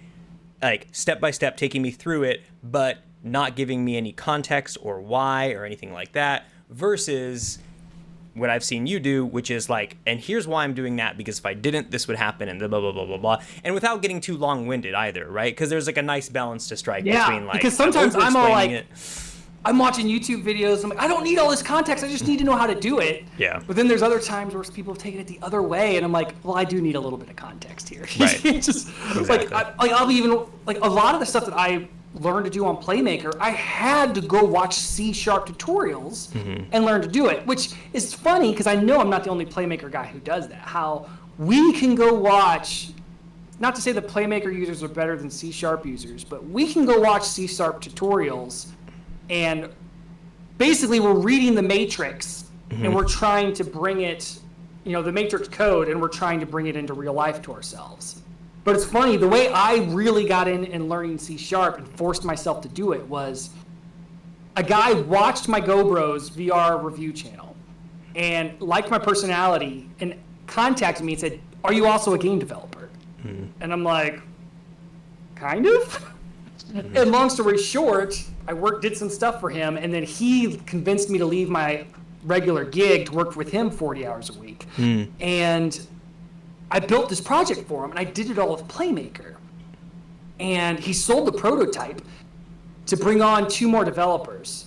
like step by step, taking me through it, but not giving me any context or why or anything like that, versus what I've seen you do, which is like, and here's why I'm doing that, because if I didn't, this would happen, and blah, blah, blah, blah, blah. And without getting too long-winded either, right? Because there's like a nice balance to strike between like, because sometimes I'm all like, I'm watching YouTube videos, I'm like, I don't need all this context, I just need to know how to do it. Yeah. But then there's other times where people have taken it the other way, and I'm like, well, I do need a little bit of context here. Right. Just exactly. I'll be even, like a lot of the stuff that I learned to do on PlayMaker, I had to go watch C# tutorials and learn to do it, which is funny because I know I'm not the only PlayMaker guy who does that. How we can go watch, not to say the PlayMaker users are better than C# users, but we can go watch C# tutorials, and basically we're reading the matrix and we're trying to bring it, you know, the matrix code, and we're trying to bring it into real life to ourselves. But it's funny, the way I really got in learning C# and forced myself to do it was a guy watched my GoBros VR review channel and liked my personality and contacted me and said, are you also a game developer? And I'm like, kind of? And long story short, I did some stuff for him, and then he convinced me to leave my regular gig to work with him 40 hours a week. And I built this project for him, and I did it all with PlayMaker. And he sold the prototype to bring on 2 more developers.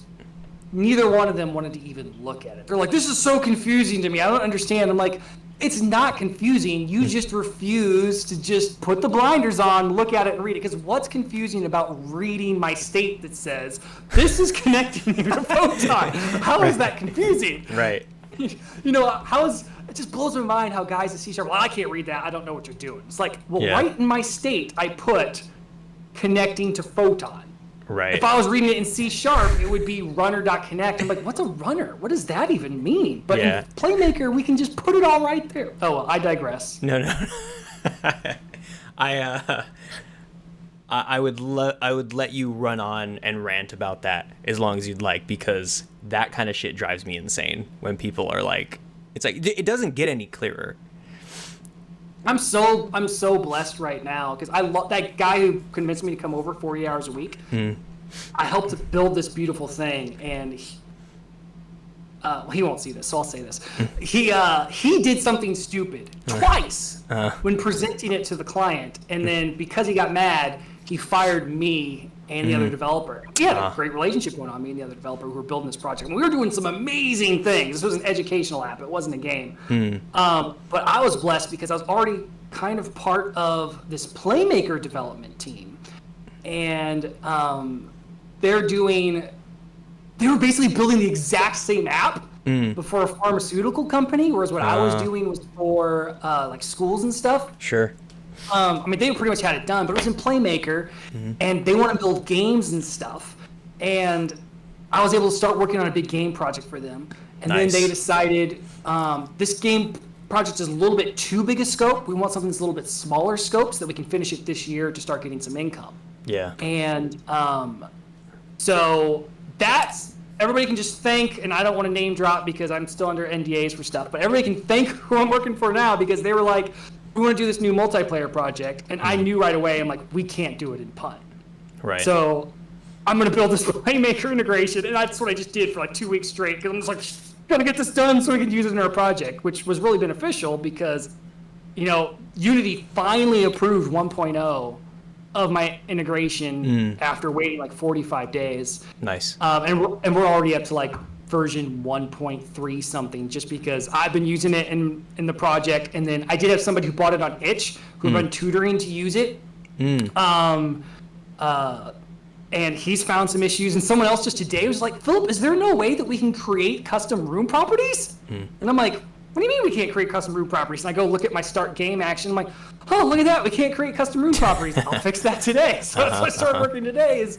Neither one of them wanted to even look at it. They're like, this is so confusing to me. I don't understand. I'm like, it's not confusing. You just refuse to just put the blinders on, look at it, and read it. Because what's confusing about reading my state that says, this is connecting you to Photon? How is that confusing? Right. You know, it just blows my mind how guys at C#, well, I can't read that. I don't know what you're doing. It's like, well, right in my state, I put connecting to Photon. Right. If I was reading it in C#, it would be runner.connect. I'm like, what's a runner? What does that even mean? But in PlayMaker, we can just put it all right there. Oh, well, I digress. No. I would let you run on and rant about that as long as you'd like, because that kind of shit drives me insane when people are like, it's like, it doesn't get any clearer. I'm so blessed right now because I love that guy who convinced me to come over 40 hours a week. I helped to build this beautiful thing, and he won't see this, so I'll say this. He did something stupid twice when presenting it to the client, and then because he got mad, he fired me and the other developer. He had a great relationship going on, me and the other developer who were building this project. And we were doing some amazing things. This was an educational app. It wasn't a game. But I was blessed because I was already kind of part of this PlayMaker development team. And they were basically building the exact same app but for a pharmaceutical company, whereas what I was doing was for like schools and stuff. Sure. I mean, they pretty much had it done, but it was in PlayMaker, and they want to build games and stuff. And I was able to start working on a big game project for them. And then they decided this game project is a little bit too big a scope. We want something that's a little bit smaller scope so that we can finish it this year to start getting some income. Yeah. And so that's, everybody can just thank, and I don't want to name drop because I'm still under NDAs for stuff, but everybody can thank who I'm working for now because they were like, we want to do this new multiplayer project, and I knew right away, I'm like, we can't do it in Punt. Right. So I'm going to build this PlayMaker integration, and that's what I just did for like 2 weeks straight, because I'm just like, got to get this done so we can use it in our project, which was really beneficial because, you know, Unity finally approved 1.0 of my integration after waiting like 45 days. Nice. And we're already up to like version 1.3 something, just because I've been using it in the project, and then I did have somebody who bought it on itch who run tutoring to use it. And he's found some issues, and someone else just today was like, Philip, is there no way that we can create custom room properties? And I'm like, what do you mean we can't create custom room properties? And I go look at my start game action. I'm like, oh, look at that. We can't create custom room properties. I'll fix that today. So that's what I started working today is,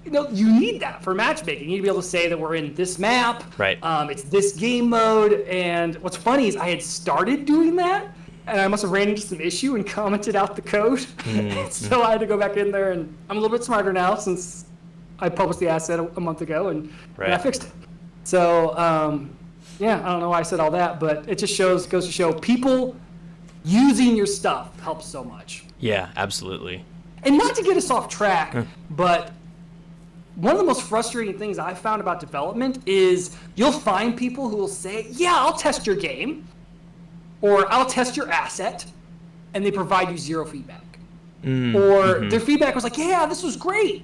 you need that for matchmaking. You need to be able to say that we're in this map. Right. It's this game mode. And what's funny is I had started doing that, and I must have ran into some issue and commented out the code. So I had to go back in there, and I'm a little bit smarter now since I published the asset a month ago, and I fixed it. So, yeah, I don't know why I said all that, but it just goes to show people using your stuff helps so much. Yeah, absolutely. And not to get us off track, but one of the most frustrating things I've found about development is you'll find people who will say, yeah, I'll test your game, or I'll test your asset, and they provide you zero feedback. Or their feedback was like, yeah, this was great.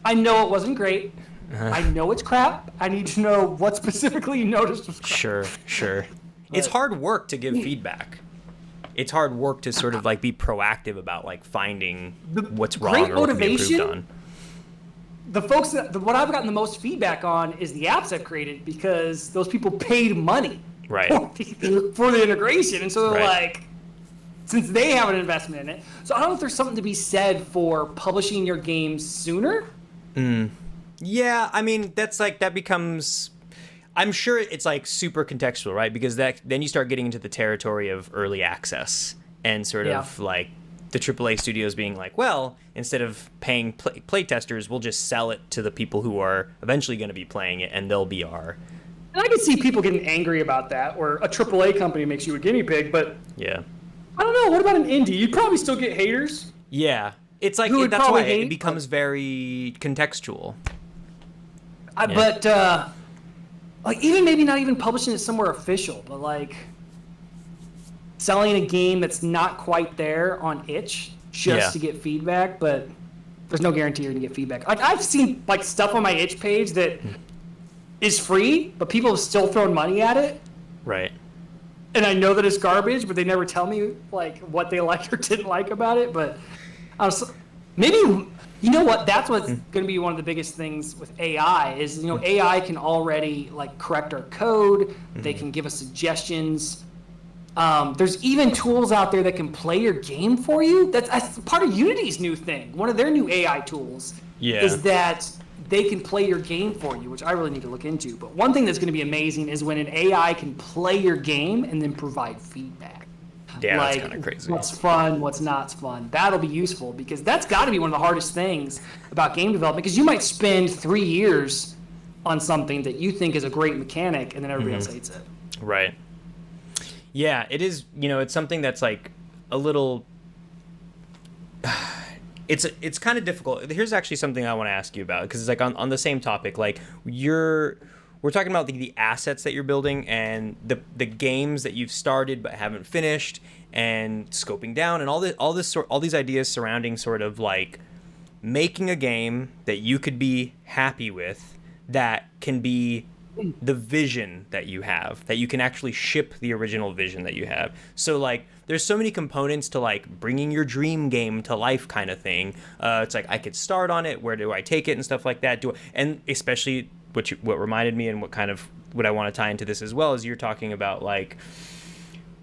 I know it wasn't great. I know it's crap. I need to know what specifically you noticed was crap. Sure. It's hard work to give feedback. It's hard work to sort of like be proactive about like finding what's wrong or what can be improved on. The folks what I've gotten the most feedback on is the apps I've created, because those people paid money for the integration, and so they're like, since they have an investment in it. So I don't know if there's something to be said for publishing your games sooner. Yeah, I mean, that becomes, I'm sure it's like super contextual, right? Because then you start getting into the territory of early access and sort of like the AAA studios being like, well, instead of paying play testers, we'll just sell it to the people who are eventually going to be playing it, and they'll be our. And I can see people getting angry about that, or a AAA company makes you a guinea pig, but yeah, I don't know. What about an indie? You'd probably still get haters. Yeah, it's like that's why it becomes very contextual. But like even maybe not even publishing it somewhere official, but like selling a game that's not quite there on itch just to get feedback, but there's no guarantee you're gonna get feedback. Like I've seen like stuff on my itch page that is free, but people have still thrown money at it. Right. And I know that it's garbage, but they never tell me like what they liked or didn't like about it. But maybe, you know what? That's what's going to be one of the biggest things with AI is, AI can already like correct our code. They can give us suggestions. There's even tools out there that can play your game for you. That's part of Unity's new thing. One of their new AI tools is that they can play your game for you, which I really need to look into. But one thing that's going to be amazing is when an AI can play your game and then provide feedback. Yeah, like, that's kind of crazy. What's fun, what's not fun. That'll be useful, because that's got to be one of the hardest things about game development, because you might spend 3 years on something that you think is a great mechanic, and then everybody else hates it. Right. Yeah, it is. It's something that's like a little... It's kind of difficult. Here's actually something I want to ask you about, because it's like on the same topic. Like we're talking about the assets that you're building and the games that you've started but haven't finished, and scoping down and all these ideas surrounding sort of like making a game that you could be happy with, that can be the vision that you have, that you can actually ship the original vision that you have. So like there's so many components to like bringing your dream game to life kind of thing. It's like I could start on it, where do I take it and stuff like that. And especially what reminded me, and what I want to tie into this as well, is you're talking about like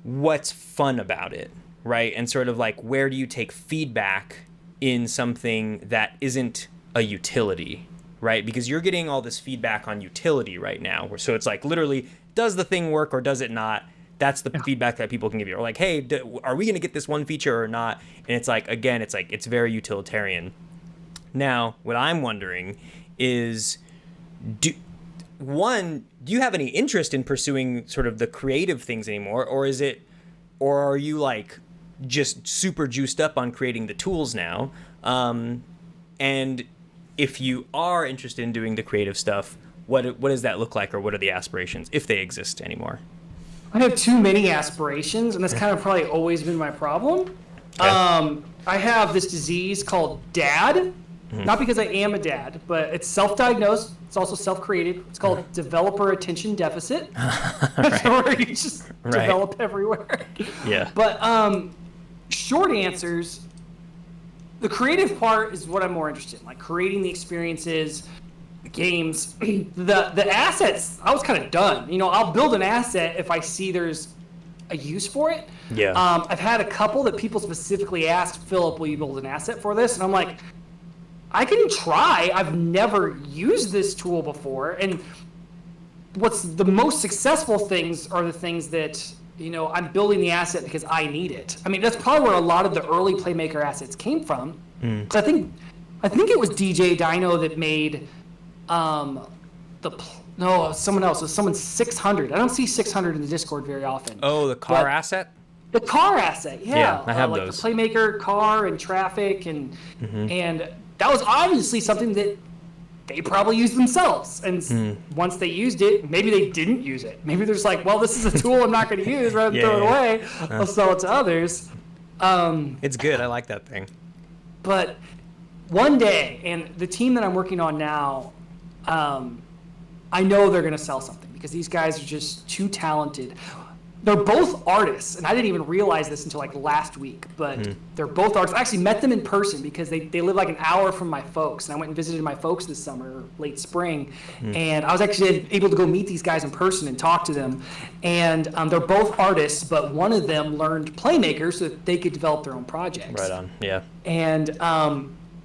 what's fun about it, right? And sort of like where do you take feedback in something that isn't a utility, right? Because you're getting all this feedback on utility right now. So it's like literally, does the thing work or does it not? That's the feedback that people can give you. Or like, hey, are we going to get this one feature or not? And it's like, again, it's very utilitarian. Now, what I'm wondering is, do you have any interest in pursuing sort of the creative things anymore? Or are you like just super juiced up on creating the tools now? And if you are interested in doing the creative stuff, what does that look like, or what are the aspirations, if they exist anymore? I have too many aspirations, and that's kind of probably always been my problem. I have this disease called DAD. Not because I am a dad, but it's self-diagnosed. It's also self-created. It's called developer attention deficit. Where you just develop everywhere. Yeah. But short answers, the creative part is what I'm more interested in, like creating the experiences, the games, the assets. I was kind of done. You know, I'll build an asset if I see there's a use for it. Yeah. I've had a couple that people specifically asked, Philip, will you build an asset for this? And I'm like, I can try. I've never used this tool before. And what's the most successful things are the things that, you know, I'm building the asset because I need it. I mean, that's probably where a lot of the early PlayMaker assets came from. So I think it was DJ Dino that made someone else. It was someone 600. I don't see 600 in the Discord very often. Oh, the car asset? The car asset, yeah. Yeah, I have like those. The PlayMaker car and traffic and that was obviously something that they probably used themselves. And once they used it, maybe they didn't use it. Maybe they're just like, well, this is a tool I'm not going to use. Rather than throw it away, I'll sell it to others. It's good. I like that thing. But one day, and the team that I'm working on now, I know they're going to sell something because these guys are just too talented. They're both artists, and I didn't even realize this until like last week, but they're both artists. I actually met them in person because they live like an hour from my folks, and I went and visited my folks this summer, late spring, and I was actually able to go meet these guys in person and talk to them. And they're both artists, but one of them learned PlayMaker so that they could develop their own projects. Right on, yeah. And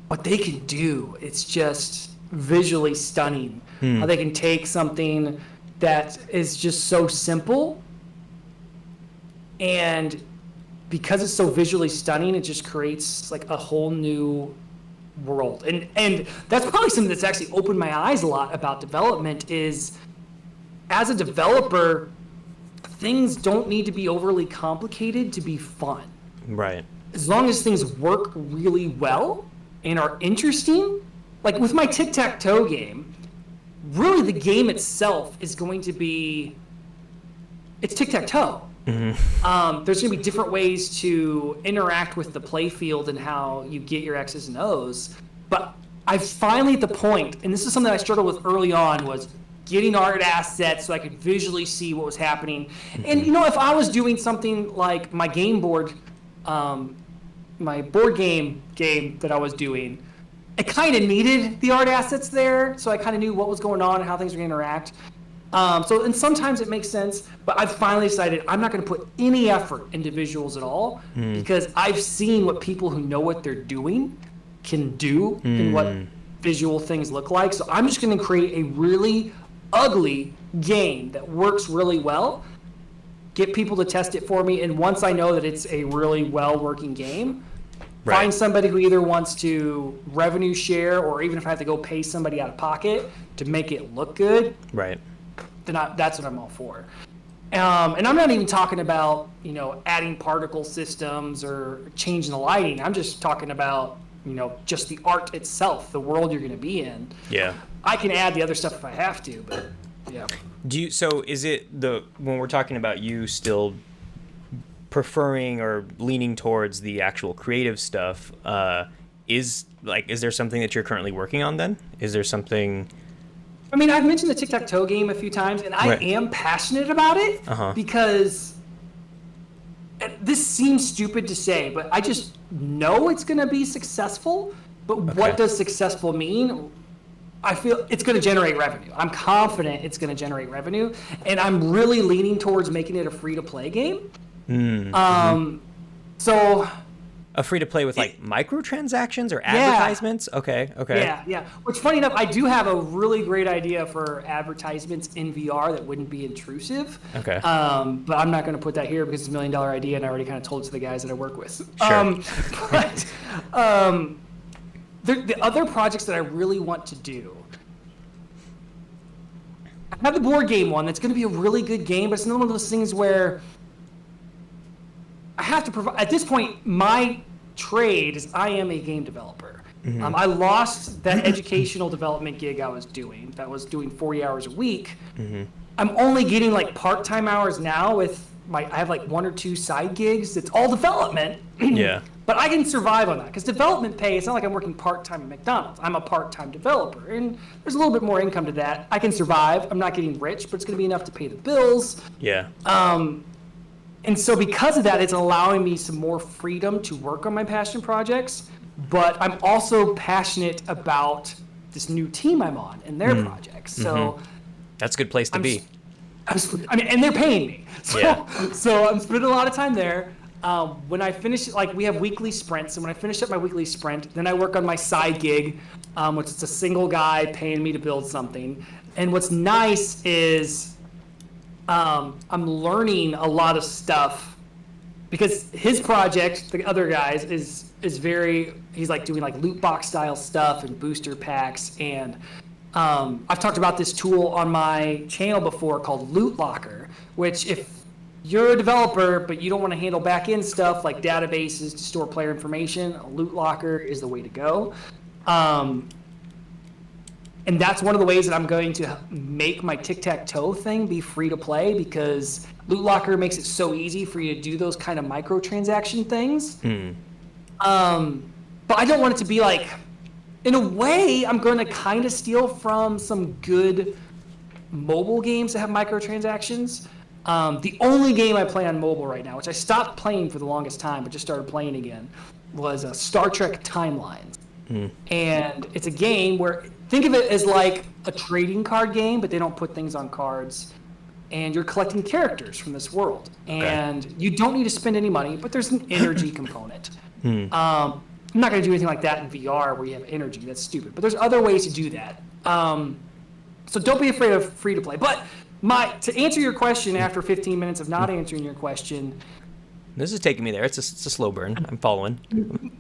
what they can do, it's just visually stunning. How they can take something that is just so simple, and because it's so visually stunning, it just creates like a whole new world. And that's probably something that's actually opened my eyes a lot about development is, as a developer, things don't need to be overly complicated to be fun. Right. As long as things work really well and are interesting, like with my tic-tac-toe game, really the game itself is going to be, it's tic-tac-toe. There's going to be different ways to interact with the play field and how you get your X's and O's. But I finally at the point, and this is something I struggled with early on, was getting art assets so I could visually see what was happening. And, you know, if I was doing something like my game board, my board game that I was doing, I kind of needed the art assets there, so I kind of knew what was going on and how things were going to interact. And sometimes it makes sense, but I've finally decided I'm not going to put any effort into visuals at all because I've seen what people who know what they're doing can do and what visual things look like. So I'm just going to create a really ugly game that works really well, get people to test it for me, and once I know that it's a really well-working game, find somebody who either wants to revenue share or even if I have to go pay somebody out of pocket to make it look good. Right. Then that's what I'm all for. And I'm not even talking about, you know, adding particle systems or changing the lighting. I'm just talking about, you know, just the art itself, the world you're going to be in. Yeah. I can add the other stuff if I have to, but yeah. So is it when we're talking about you still preferring or leaning towards the actual creative stuff, is there something that you're currently working on then? Is there something... I mean, I've mentioned the tic-tac-toe game a few times, and I am passionate about it because this seems stupid to say, but I just know it's going to be successful. But what does successful mean? I feel it's going to generate revenue. I'm confident it's going to generate revenue, and I'm really leaning towards making it a free-to-play game. So... A free-to-play with, like, microtransactions or advertisements? Okay. Yeah. Which, funny enough, I do have a really great idea for advertisements in VR that wouldn't be intrusive. Okay. But I'm not going to put that here because it's $1 million idea, and I already kind of told it to the guys that I work with. Sure. But the other projects that I really want to do, I have the board game one that's going to be a really good game, but it's one of those things where I have to provide. At this point, my trade is I am a game developer. I lost that educational development gig I was doing. That was doing 40 hours a week. I'm only getting like part-time hours now with I have like 1 or 2 side gigs. It's all development. Yeah. But I can survive on that because development pay, it's not like I'm working part-time at McDonald's. I'm a part-time developer, and there's a little bit more income to that. I can survive. I'm not getting rich, but it's going to be enough to pay the bills. Yeah. And so because of that, it's allowing me some more freedom to work on my passion projects. But I'm also passionate about this new team I'm on and their projects. So that's a good place to be. And they're paying me. So I'm spending a lot of time there. When I finish, like we have weekly sprints, and when I finish up my weekly sprint, then I work on my side gig, which is a single guy paying me to build something. And what's nice is I'm learning a lot of stuff because his project, the other guys, is he's like doing like loot box style stuff and booster packs. And I've talked about this tool on my channel before called Loot Locker, which if you're a developer, but you don't want to handle back-end stuff like databases to store player information, a Loot Locker is the way to go. And that's one of the ways that I'm going to make my tic-tac-toe thing be free to play, because Loot Locker makes it so easy for you to do those kind of microtransaction things. But I don't want it to be like, in a way, I'm going to kind of steal from some good mobile games that have microtransactions. The only game I play on mobile right now, which I stopped playing for the longest time, but just started playing again, was Star Trek Timelines. And it's a game where, think of it as like a trading card game, but they don't put things on cards. And you're collecting characters from this world. And you don't need to spend any money, but there's an energy component. I'm not going to do anything like that in VR where you have energy. That's stupid. But there's other ways to do that. So don't be afraid of free to play. But to answer your question after 15 minutes of not answering your question, this is taking me there. It's a slow burn. I'm following.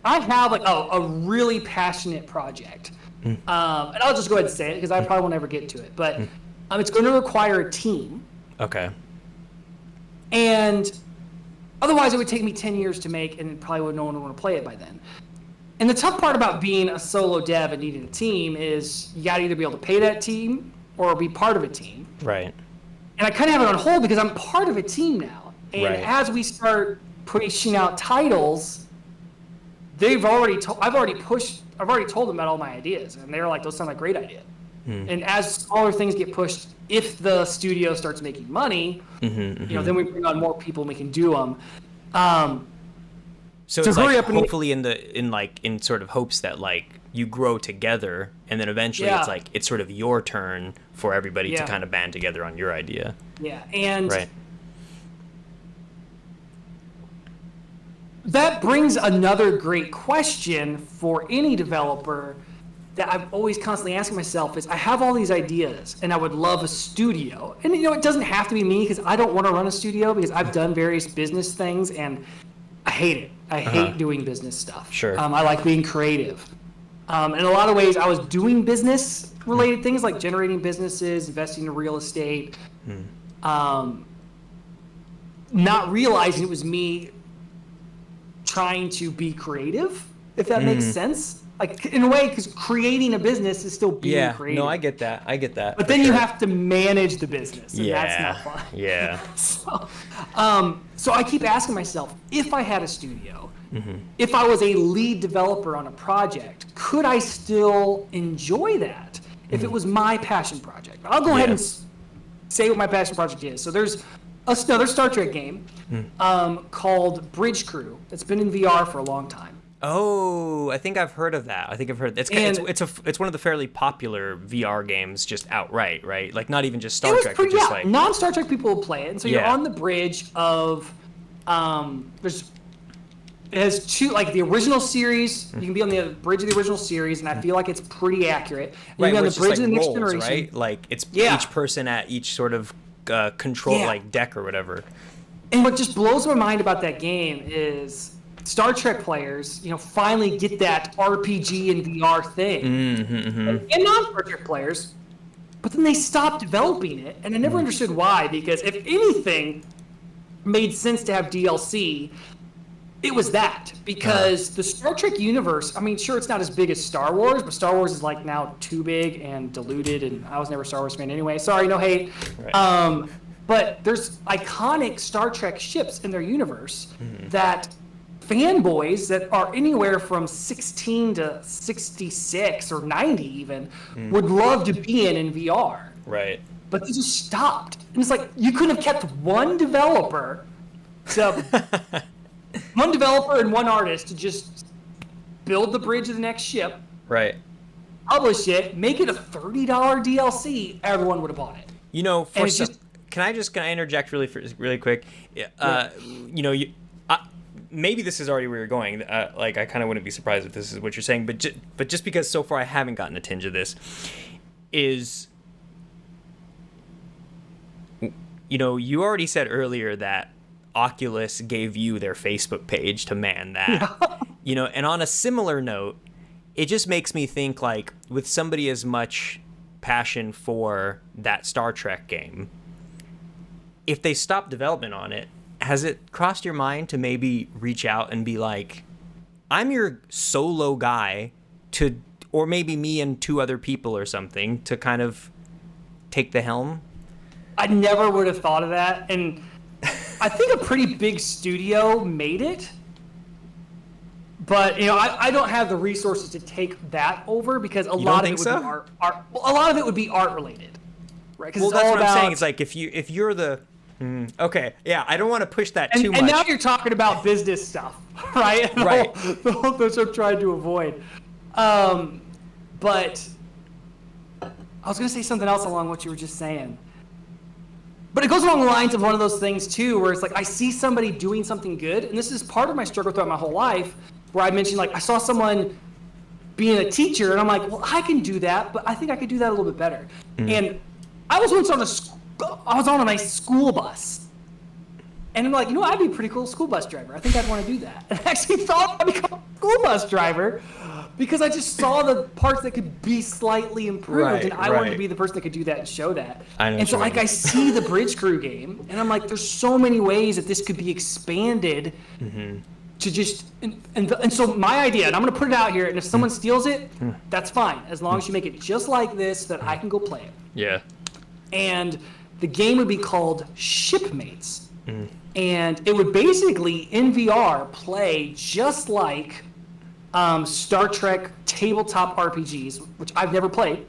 I have like a really passionate project. And I'll just go ahead and say it because I probably won't ever get to it. But it's going to require a team. Okay. And otherwise it would take me 10 years to make, and probably no one would want to play it by then. And the tough part about being a solo dev and needing a team is you got to either be able to pay that team or be part of a team. Right. And I kind of have it on hold because I'm part of a team now. And as we start pushing out titles, I've already told them about all my ideas, and they're like, those sound like great ideas. And as smaller things get pushed, if the studio starts making money, then we bring on more people and we can do them. So it's like hopefully in sort of hopes that like you grow together, and then eventually it's sort of your turn for everybody to kind of band together on your idea. Yeah, and that brings another great question for any developer that I'm always constantly asking myself is, I have all these ideas and I would love a studio. And it doesn't have to be me because I don't want to run a studio because I've done various business things and I hate it. I hate doing business stuff. Sure. I like being creative. In a lot of ways, I was doing business-related things like generating businesses, investing in real estate, not realizing it was me trying to be creative, if that makes sense. Like, in a way, because creating a business is still being creative. No, I get that. But then you have to manage the business, and that's not fun. Yeah. So I keep asking myself, if I had a studio, if I was a lead developer on a project, could I still enjoy that if it was my passion project? I'll go ahead and say what my passion project is. So there's another Star Trek game called Bridge Crew that's been in VR for a long time. Oh, I think I've heard of that. It's one of the fairly popular VR games just outright, right? Like not even just Star Trek, but just like non-Star Trek people will play it. And so you're on the bridge of it has two, like the original series. You can be on the bridge of the original series, and I feel like it's pretty accurate. And you can be on the bridge of the next generation, right? Like it's each person at each sort of control like deck or whatever. And what just blows my mind about that game is Star Trek players, finally get that RPG and VR thing. And non-Star Trek players, but then they stopped developing it, and I never understood why, because if anything made sense to have DLC, it was that. Because the Star Trek universe, I mean, sure, it's not as big as Star Wars, but Star Wars is like now too big and diluted, and I was never a Star Wars fan anyway. Sorry, no hate. But there's iconic Star Trek ships in their universe that fanboys that are anywhere from 16 to 66 or 90 even would love to be in VR. Right. But they just stopped. And it's like, you couldn't have kept one developer and one artist to just build the bridge of the next ship. Right. Publish it, make it a $30 DLC, everyone would have bought it. You know, can I interject really quick? You know, maybe this is already where you're going. Like, I kind of wouldn't be surprised if this is what you're saying, but just because so far I haven't gotten a tinge of this, is, you know, you already said earlier that Oculus gave you their Facebook page to man that. Yeah. You know, and on a similar note, it just makes me think, like, with somebody as much passion for that Star Trek game, if they stop development on it, has it crossed your mind to maybe reach out and be like, I'm your solo guy to, or maybe me and 2 other people or something, to kind of take the helm? I never would have thought of that, and I think a pretty big studio made it. But, you know, I don't have the resources to take that over, because a lot of it would be art. A lot of it would be art related, right? Well, that's what I'm saying. It's like, if you're the okay, yeah, I don't want to push that too much. And now you're talking about business stuff, right? Right. That's what I'm trying to avoid. But I was going to say something else along what you were just saying. But it goes along the lines of one of those things too, where it's like, I see somebody doing something good, and this is part of my struggle throughout my whole life, where I mentioned, like, I saw someone being a teacher, and I'm like, well, I can do that, but I think I could do that a little bit better. And I was once on a nice school bus, and I'm like, you know, I'd be a pretty cool school bus driver. I think I'd want to do that. And I actually thought I'd become a school bus driver, because I just saw the parts that could be slightly improved, and I wanted to be the person that could do that and show that. And so, like, I see the Bridge Crew game, and I'm like, there's so many ways that this could be expanded to just, and so my idea, and I'm going to put it out here, and if someone steals it, that's fine, as long as you make it just like this, that I can go play it. Yeah. And the game would be called Shipmates, and it would basically, in VR, play just like Star Trek tabletop RPGs, which I've never played,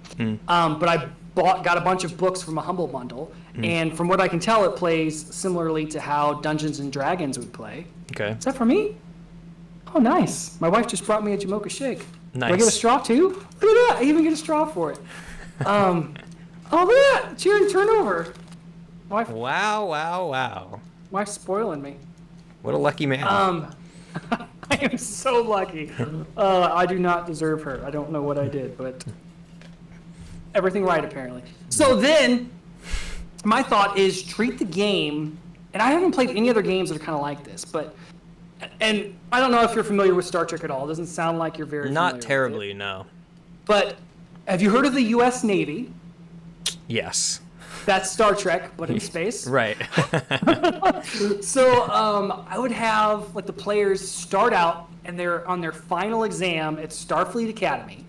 but I got a bunch of books from a Humble Bundle, and from what I can tell, it plays similarly to how Dungeons and Dragons would play. Okay. Is that for me? Oh, nice. My wife just brought me a Jamocha shake. Nice. Do I get a straw too? Look at that. I even get a straw for it. Oh, look at that. Cheer and turnover. Wife. Wow. Wife's spoiling me. What a lucky man. I am so lucky. I do not deserve her. I don't know what I did, but everything right, apparently. So then, my thought is treat the game, and I haven't played any other games that are kind of like this, but, and I don't know if you're familiar with Star Trek at all. It doesn't sound like you're very familiar Not terribly, with it. No. But have you heard of the U.S. Navy? Yes. That's Star Trek, but in space. Right. So I would have, like, the players start out, and they're on their final exam at Starfleet Academy,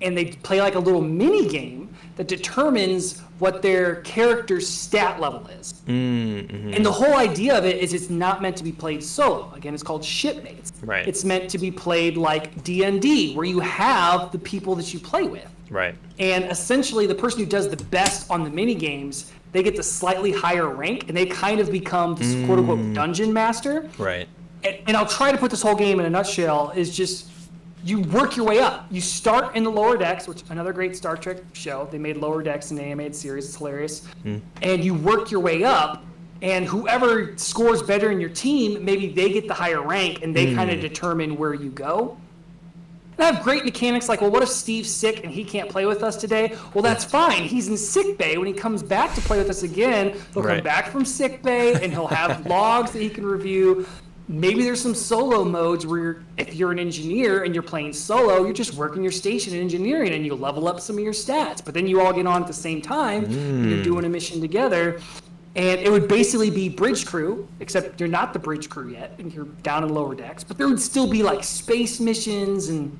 and they play like a little mini game that determines what their character's stat level is. And the whole idea of it is it's not meant to be played solo. Again, it's called Shipmates. Right. It's meant to be played like D&D, where you have the people that you play with. Right. And essentially, the person who does the best on the mini games, they get the slightly higher rank, and they kind of become this quote-unquote dungeon master. Right. And I'll try to put this whole game in a nutshell, is just you work your way up. You start in the lower decks, which another great Star Trek show. They made Lower Decks in the animated series. It's hilarious. And you work your way up, and whoever scores better in your team, maybe they get the higher rank, and they kind of determine where you go. And I have great mechanics like, well, what if Steve's sick and he can't play with us today? Well, that's fine. He's in sick bay. When he comes back to play with us again, he'll come back from sick bay, and he'll have logs that he can review. Maybe there's some solo modes where if you're an engineer and you're playing solo, you're just working your station in engineering, and you level up some of your stats. But then you all get on at the same time, and you're doing a mission together. And it would basically be Bridge Crew, except you're not the Bridge Crew yet, and you're down in lower decks. But there would still be like space missions and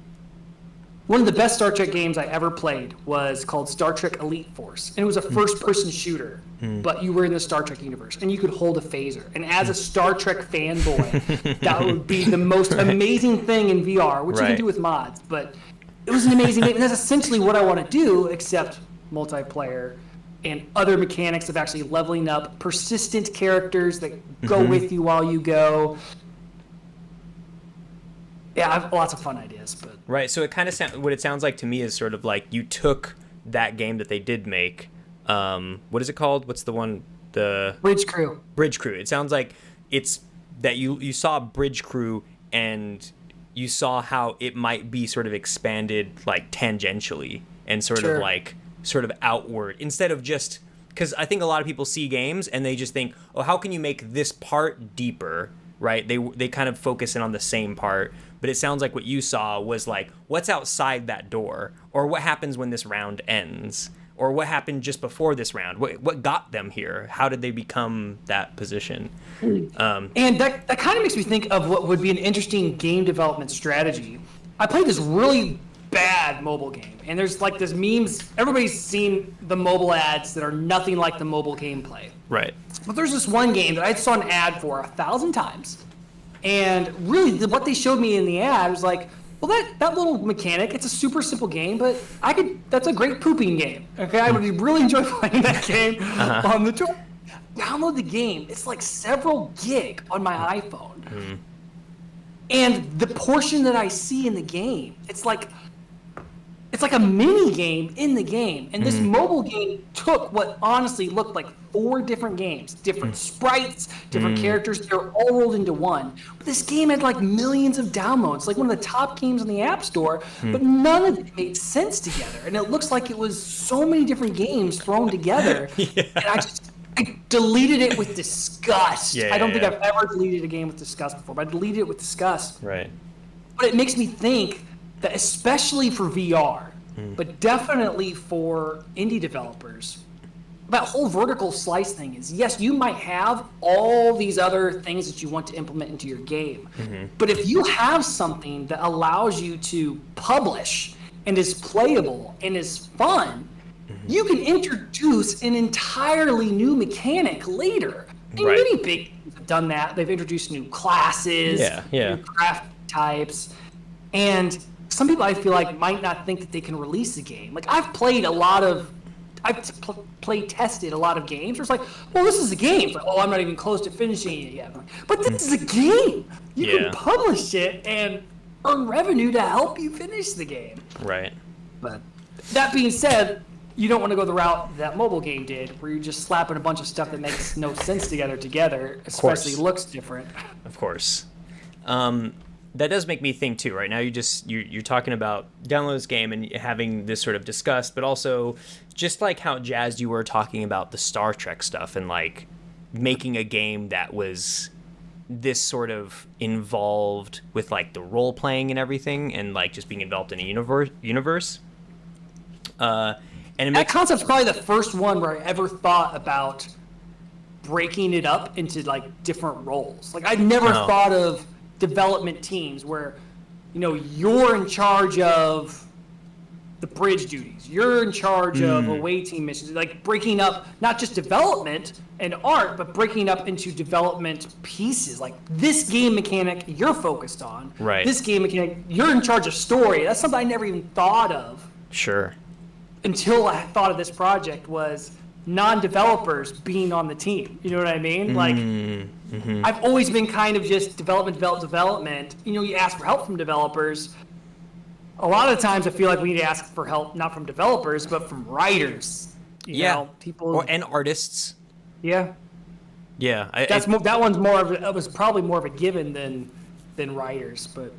one of the best Star Trek games I ever played was called Star Trek Elite Force. And it was a first-person shooter, but you were in the Star Trek universe, and you could hold a phaser. And as a Star Trek fanboy, that would be the most amazing thing in VR, which you can do with mods. But it was an amazing game, and that's essentially what I want to do, except multiplayer and other mechanics of actually leveling up, persistent characters that go with you while you go. Yeah, I have lots of fun ideas, but right. So it kind of what it sounds like to me is sort of like you took that game that they did make. What is it called? What's the one? The Bridge Crew. Bridge Crew. It sounds like it's that you saw Bridge Crew and you saw how it might be sort of expanded like tangentially and sort of outward instead of just because I think a lot of people see games and they just think, oh, how can you make this part deeper? Right? They kind of focus in on the same part. But it sounds like what you saw was like, what's outside that door? Or what happens when this round ends? Or what happened just before this round? What got them here? How did they become that position? And that kind of makes me think of what would be an interesting game development strategy. I played this really bad mobile game. And there's like this memes. Everybody's seen the mobile ads that are nothing like the mobile gameplay. Right. But there's this one game that I saw an ad for 1,000 times. And really, what they showed me in the ad was like, well, that little mechanic, it's a super simple game, but that's a great pooping game. Okay, I would really enjoy playing that game on the tour. Download the game. It's like several gig on my iPhone. And the portion that I see in the game, it's like a mini game in the game. And this mobile game took what honestly looked like 4 different games, different sprites, different characters. They're all rolled into one. But this game had like millions of downloads, like one of the top games on the App Store, but none of it made sense together. And it looks like it was so many different games thrown together. And I deleted it with disgust. I don't think I've ever deleted a game with disgust before, but I deleted it with disgust. Right. But it makes me think that especially for VR, but definitely for indie developers, that whole vertical slice thing is, yes, you might have all these other things that you want to implement into your game, but if you have something that allows you to publish and is playable and is fun, you can introduce an entirely new mechanic later. And many big games have done that. They've introduced new classes, new craft types, and some people I feel like might not think that they can release a game. Like I've played tested a lot of games where it's like, well, this is a game. It's like, oh, I'm not even close to finishing it yet. But this is a game. You can publish it and earn revenue to help you finish the game. Right. But that being said, you don't want to go the route that mobile game did, where you're just slapping a bunch of stuff that makes no sense together, especially looks different. Of course. That does make me think too. Right now, you're talking about download this game and having this sort of disgust, but also just like how jazzed you were talking about the Star Trek stuff and like making a game that was this sort of involved with like the role playing and everything, and like just being involved in a universe. And that concept's probably the first one where I ever thought about breaking it up into like different roles. Like I'd never thought of development teams where, you know, you're in charge of the bridge duties, you're in charge of away team missions, like breaking up not just development and art, but breaking up into development pieces. Like this game mechanic you're focused on, this game mechanic you're in charge of story. That's something I never even thought of. Sure. Until I thought of this project was non-developers being on the team. You know what I mean? Like, I've always been kind of just development. You know, you ask for help from developers. A lot of times I feel like we need to ask for help, not from developers, but from writers. You know, people. And artists. Yeah. Yeah. That one's more of it was probably more of a given than writers, but.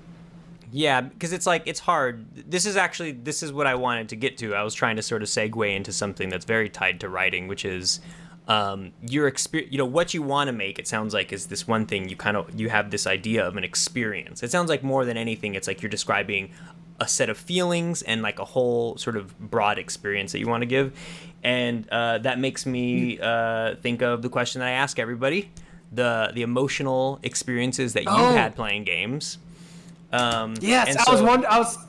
Yeah, because it's like, it's hard. This is what I wanted to get to. I was trying to sort of segue into something that's very tied to writing, which is your experience. You know, what you want to make, it sounds like, is this one thing. You have this idea of an experience. It sounds like more than anything, it's like you're describing a set of feelings and like a whole sort of broad experience that you want to give. And that makes me think of the question that I ask everybody, the emotional experiences that you've had playing games. Yes,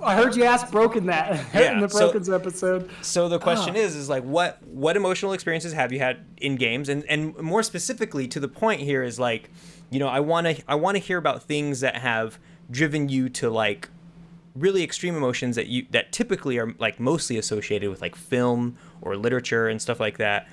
I heard you ask Broken that in the Broken's episode. So the question is like what emotional experiences have you had in games, and more specifically to the point here is like, you know, I want to hear about things that have driven you to like really extreme emotions that typically are like mostly associated with like film or literature and stuff like that.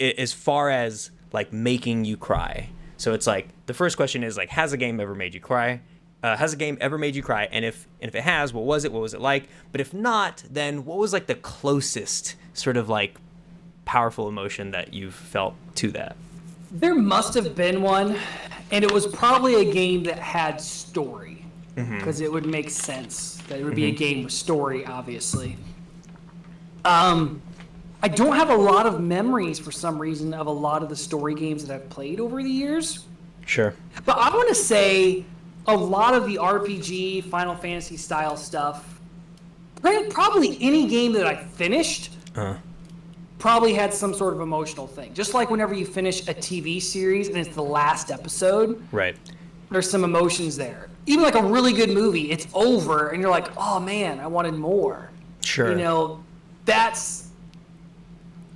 As far as like making you cry. So it's like the first question is like, has a game ever made you cry? Has a game ever made you cry? And if it has, what was it? What was it like? But if not, then what was like the closest sort of like powerful emotion that you've felt to that? There must have been one, and it was probably a game that had story, because it would make sense that it would be a game with story, obviously. I don't have a lot of memories for some reason of a lot of the story games that I've played over the years. Sure. But I want to say a lot of the RPG, Final Fantasy style stuff, probably any game that I finished probably had some sort of emotional thing. Just like whenever you finish a TV series and it's the last episode, right? There's some emotions there. Even like a really good movie, it's over and you're like, oh man, I wanted more. Sure. You know,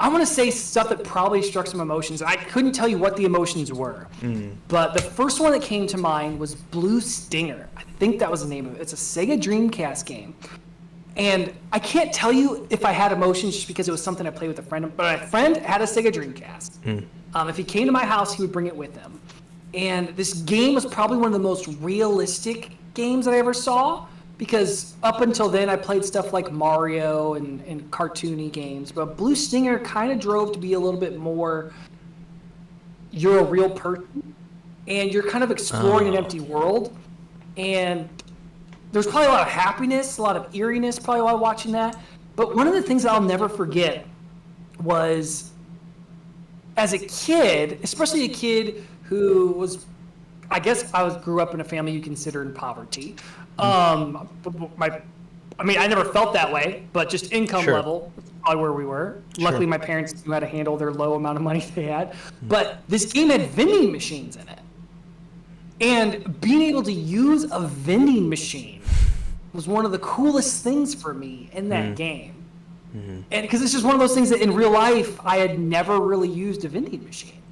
I want to say stuff that probably struck some emotions. I couldn't tell you what the emotions were, but the first one that came to mind was Blue Stinger. I think that was the name of it. It's a Sega Dreamcast game. And I can't tell you if I had emotions just because it was something I played with a friend, but my friend had a Sega Dreamcast. If he came to my house, he would bring it with him. And this game was probably one of the most realistic games that I ever saw, because up until then I played stuff like Mario and cartoony games, but Blue Stinger kind of drove to be a little bit more, you're a real person and you're kind of exploring an empty world, and there's probably a lot of happiness, a lot of eeriness probably while watching that. But one of the things that I'll never forget was, as a kid, especially a kid who was, I guess grew up in a family you consider in poverty. I never felt that way, but just income level, probably where we were. Luckily, my parents knew how to handle their low amount of money they had. But this game had vending machines in it. And being able to use a vending machine was one of the coolest things for me in that game. And because it's just one of those things that in real life, I had never really used a vending machine.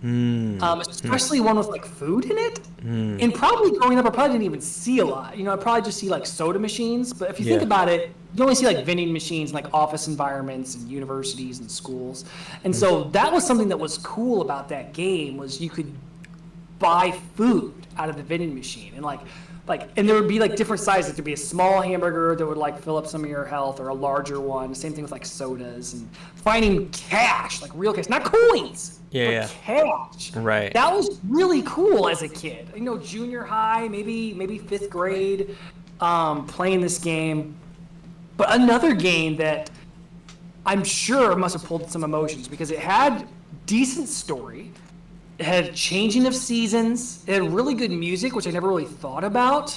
Especially one with like food in it. And probably growing up, I probably didn't even see a lot. You know, I probably just see like soda machines. But if you think about it, you only see like vending machines in like office environments and universities and schools. And so that was something that was cool about that game, was you could buy food out of the vending machine. And and there would be like different sizes. There'd be a small hamburger that would like fill up some of your health, or a larger one. Same thing with like sodas, and finding cash, like real cash, not coins. But cash. Right. That was really cool as a kid. You know, junior high, maybe 5th grade, playing this game. But another game that I'm sure must have pulled some emotions, because it had decent story. It had changing of seasons. It had really good music, which I never really thought about.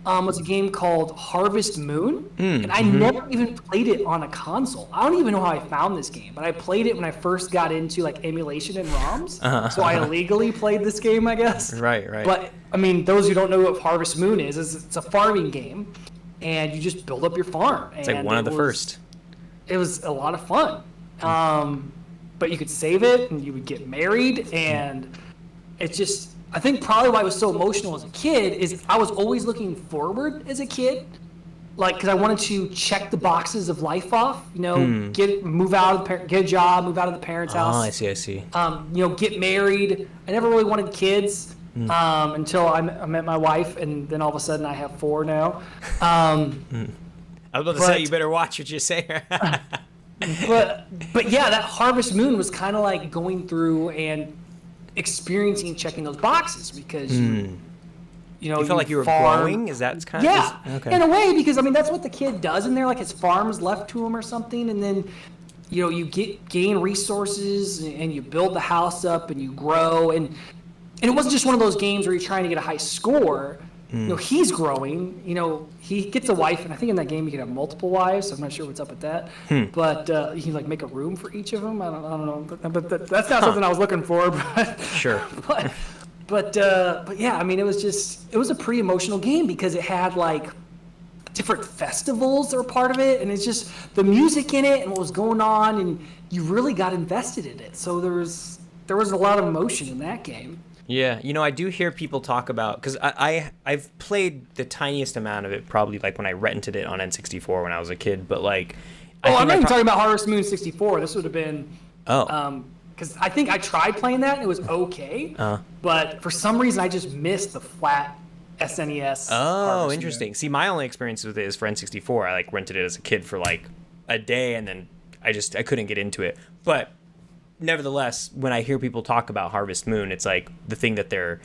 Was a game called Harvest Moon. And I never even played it on a console. I don't even know how I found this game, but I played it when I first got into like emulation and ROMs. So I illegally played this game, I guess. Right. But I mean, those who don't know what Harvest Moon is it's a farming game, and you just build up your farm. It's like one of the first. It was a lot of fun. But you could save it, and you would get married, and it's just, I think probably why I was so emotional as a kid is I was always looking forward as a kid, like, because I wanted to check the boxes of life off, you know, get a job, move out of the parents' house. Oh, I see. You know, get married. I never really wanted kids until I met my wife, and then all of a sudden I have 4 now. I was about to say, you better watch what you say. But yeah, that Harvest Moon was kind of like going through and experiencing checking those boxes, because you know, you felt like you were growing. Is that kind of in a way, because I mean that's what the kid does in there. Like his farm's left to him or something, and then you know you gain resources and you build the house up and you grow, and it wasn't just one of those games where you're trying to get a high score. You know, he's growing. You know, he gets a wife, and I think in that game you can have multiple wives. So I'm not sure what's up with that. But you can like make a room for each of them. I don't know. But that's not something I was looking for. But sure. But yeah, I mean, it was a pretty emotional game because it had like different festivals that were part of it, and it's just the music in it and what was going on, and you really got invested in it. So there was a lot of emotion in that game. Yeah, I do hear people talk about, because I've played the tiniest amount of it, probably like when I rented it on N64 when I was a kid, but like... I'm not even talking about Harvest Moon 64. This would have been... Oh. Because I think I tried playing that and it was okay, but for some reason I just missed the flat SNES. Oh, interesting. See, my only experience with it is for N64. I like rented it as a kid for like a day, and then I couldn't get into it. But nevertheless, when I hear people talk about Harvest Moon, it's like the thing that they're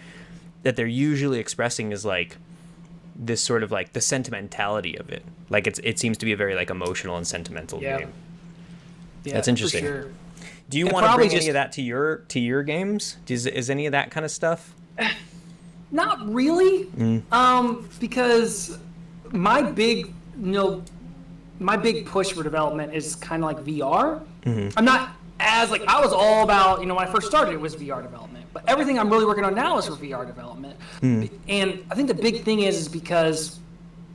usually expressing is like this sort of like the sentimentality of it. Like it seems to be a very like emotional and sentimental game. Yeah, that's interesting. For sure. Do you want to bring any of that to your games? Is any of that kind of stuff? Not really, because my big push for development is kind of like VR. I'm not as like, I was all about, when I first started it was VR development, but everything I'm really working on now is for VR development. And I think the big thing is because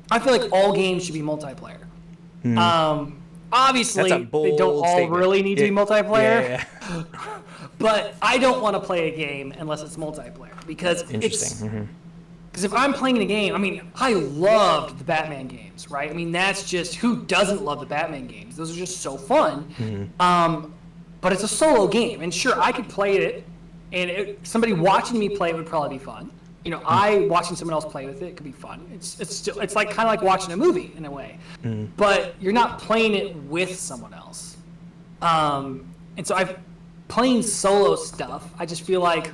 I feel like all games should be multiplayer. Obviously, they don't all really need to be multiplayer. Yeah. But I don't want to play a game unless it's multiplayer because because if I'm playing a game, I mean, I loved the Batman games, right? I mean, that's just, who doesn't love the Batman games? Those are just so fun. But it's a solo game, and sure, I could play it, and somebody watching me play it would probably be fun. I watching someone else play with it could be fun. It's like kind of like watching a movie in a way, but you're not playing it with someone else. And so playing solo stuff, I just feel like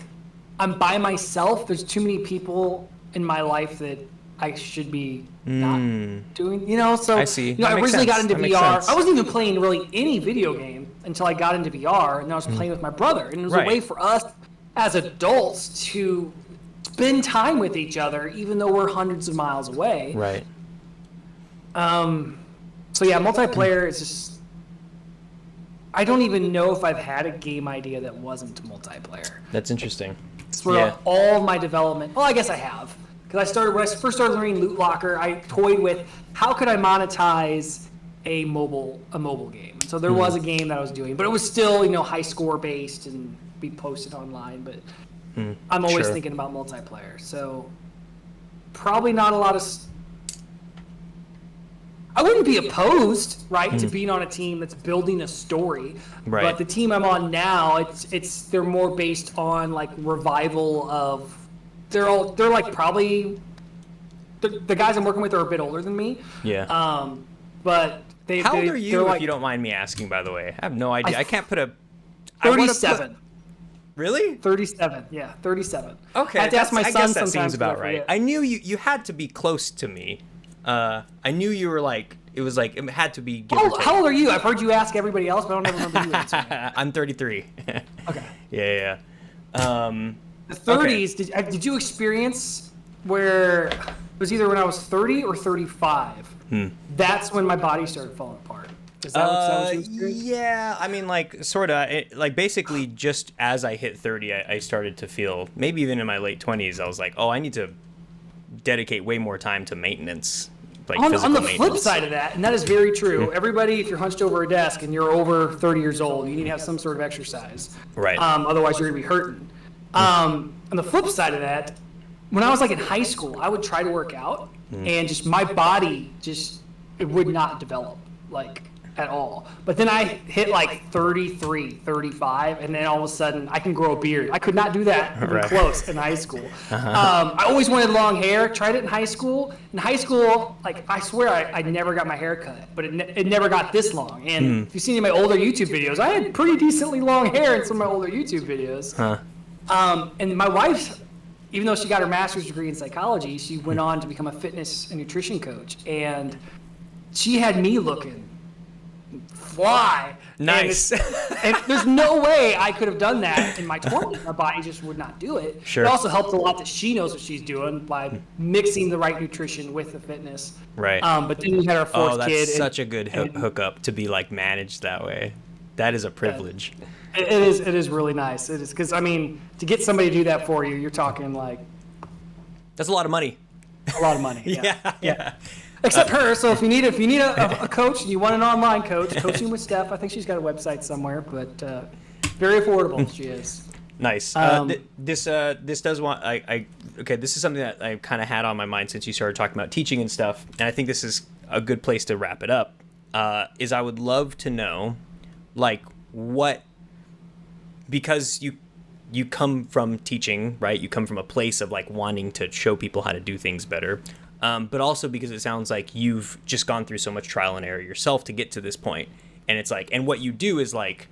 I'm by myself. There's too many people in my life that I should be not doing, So I see. I originally got into VR. I wasn't even playing really any video game until I got into VR, and then I was playing with my brother, and it was a way for us as adults to spend time with each other, even though we're hundreds of miles away. Right. So yeah, multiplayer is just, I don't even know if I've had a game idea that wasn't multiplayer. That's interesting. For all of my development, well, I guess I have, because when I first started learning Loot Locker, I toyed with how could I monetize a mobile game. So there was a game that I was doing, but it was still high score based and be posted online. But I'm always thinking about multiplayer, so probably not a lot of. I wouldn't be opposed, right, to being on a team that's building a story. Right. But the team I'm on now, they're more based on like revival of. They're like probably the guys I'm working with are a bit older than me. Yeah. But how old are you, if you don't mind me asking? By the way, I have no idea. I can't put a. 37. Really? 37. Yeah, 37. Okay. I have to ask my son guess that sometimes. Seems about right. I knew you had to be close to me. I knew you were like, it was like, it had to be. How old are you? I've heard you ask everybody else, but I don't ever remember you answering. I'm 33. Okay. Yeah. The 30s, okay. Did you experience where it was either when I was 30 or 35? That's when my body started falling apart. Is that what you experienced? Yeah, I mean, like, sort of. Like, basically, just as I hit 30, I started to feel, maybe even in my late 20s, I was like, oh, I need to dedicate way more time to maintenance. Like on the flip side of that, and that is very true, everybody, if you're hunched over a desk and you're over 30 years old, you need to have some sort of exercise. Right. Otherwise, you're going to be hurting. On the flip side of that, when I was like in high school, I would try to work out, and just my body it would not develop like at all. But then I hit like 33, 35, and then all of a sudden I can grow a beard. I could not do that even close in high school. I always wanted long hair. Tried it in high school. In high school, like I swear I never got my hair cut, but it never got this long. And if you've seen my older YouTube videos, I had pretty decently long hair in some of my older YouTube videos. And my wife, even though she got her master's degree in psychology, she went on to become a fitness and nutrition coach. And she had me looking fly. Nice. And there's no way I could have done that in my 20s. My body just would not do it. Sure. It also helped a lot that she knows what she's doing by mixing the right nutrition with the fitness. Right. But then we had our fourth kid. That's such a good hookup to be like managed that way. That is a privilege. It is really nice. It is, because I mean, to get somebody to do that for you, you're talking like that's a lot of money. A lot of money. Yeah. Except her. So if you need a coach and you want an online coach, Coaching with Steph, I think she's got a website somewhere, but very affordable. She is. Nice. This does want okay. This is something that I kind of had on my mind since you started talking about teaching and stuff, and I think this is a good place to wrap it up. Is I would love to know, like, what, because you come from teaching, right? You come from a place of like wanting to show people how to do things better, but also because it sounds like you've just gone through so much trial and error yourself to get to this point, and it's like, and what you do is like,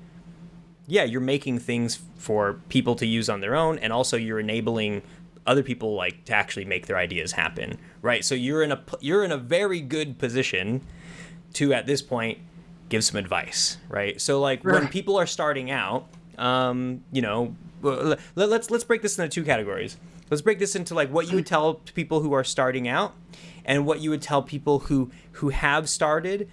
yeah, you're making things for people to use on their own, and also you're enabling other people like to actually make their ideas happen, right? So you're in a very good position to, at this point, give some advice, right? So like when people are starting out, you know, let's break this into two categories. Let's break this into like what you would tell to people who are starting out, and what you would tell people who have started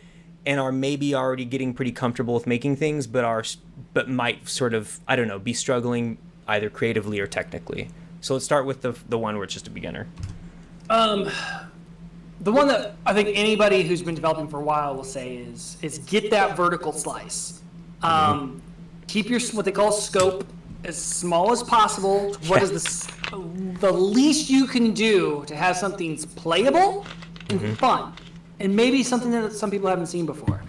and are maybe already getting pretty comfortable with making things, but might sort of, I don't know, be struggling either creatively or technically. So let's start with the one where it's just a beginner. The one that I think anybody who's been developing for a while will say is get that vertical slice. Keep your, what they call scope, as small as possible. What is the least you can do to have something playable and fun, and maybe something that some people haven't seen before.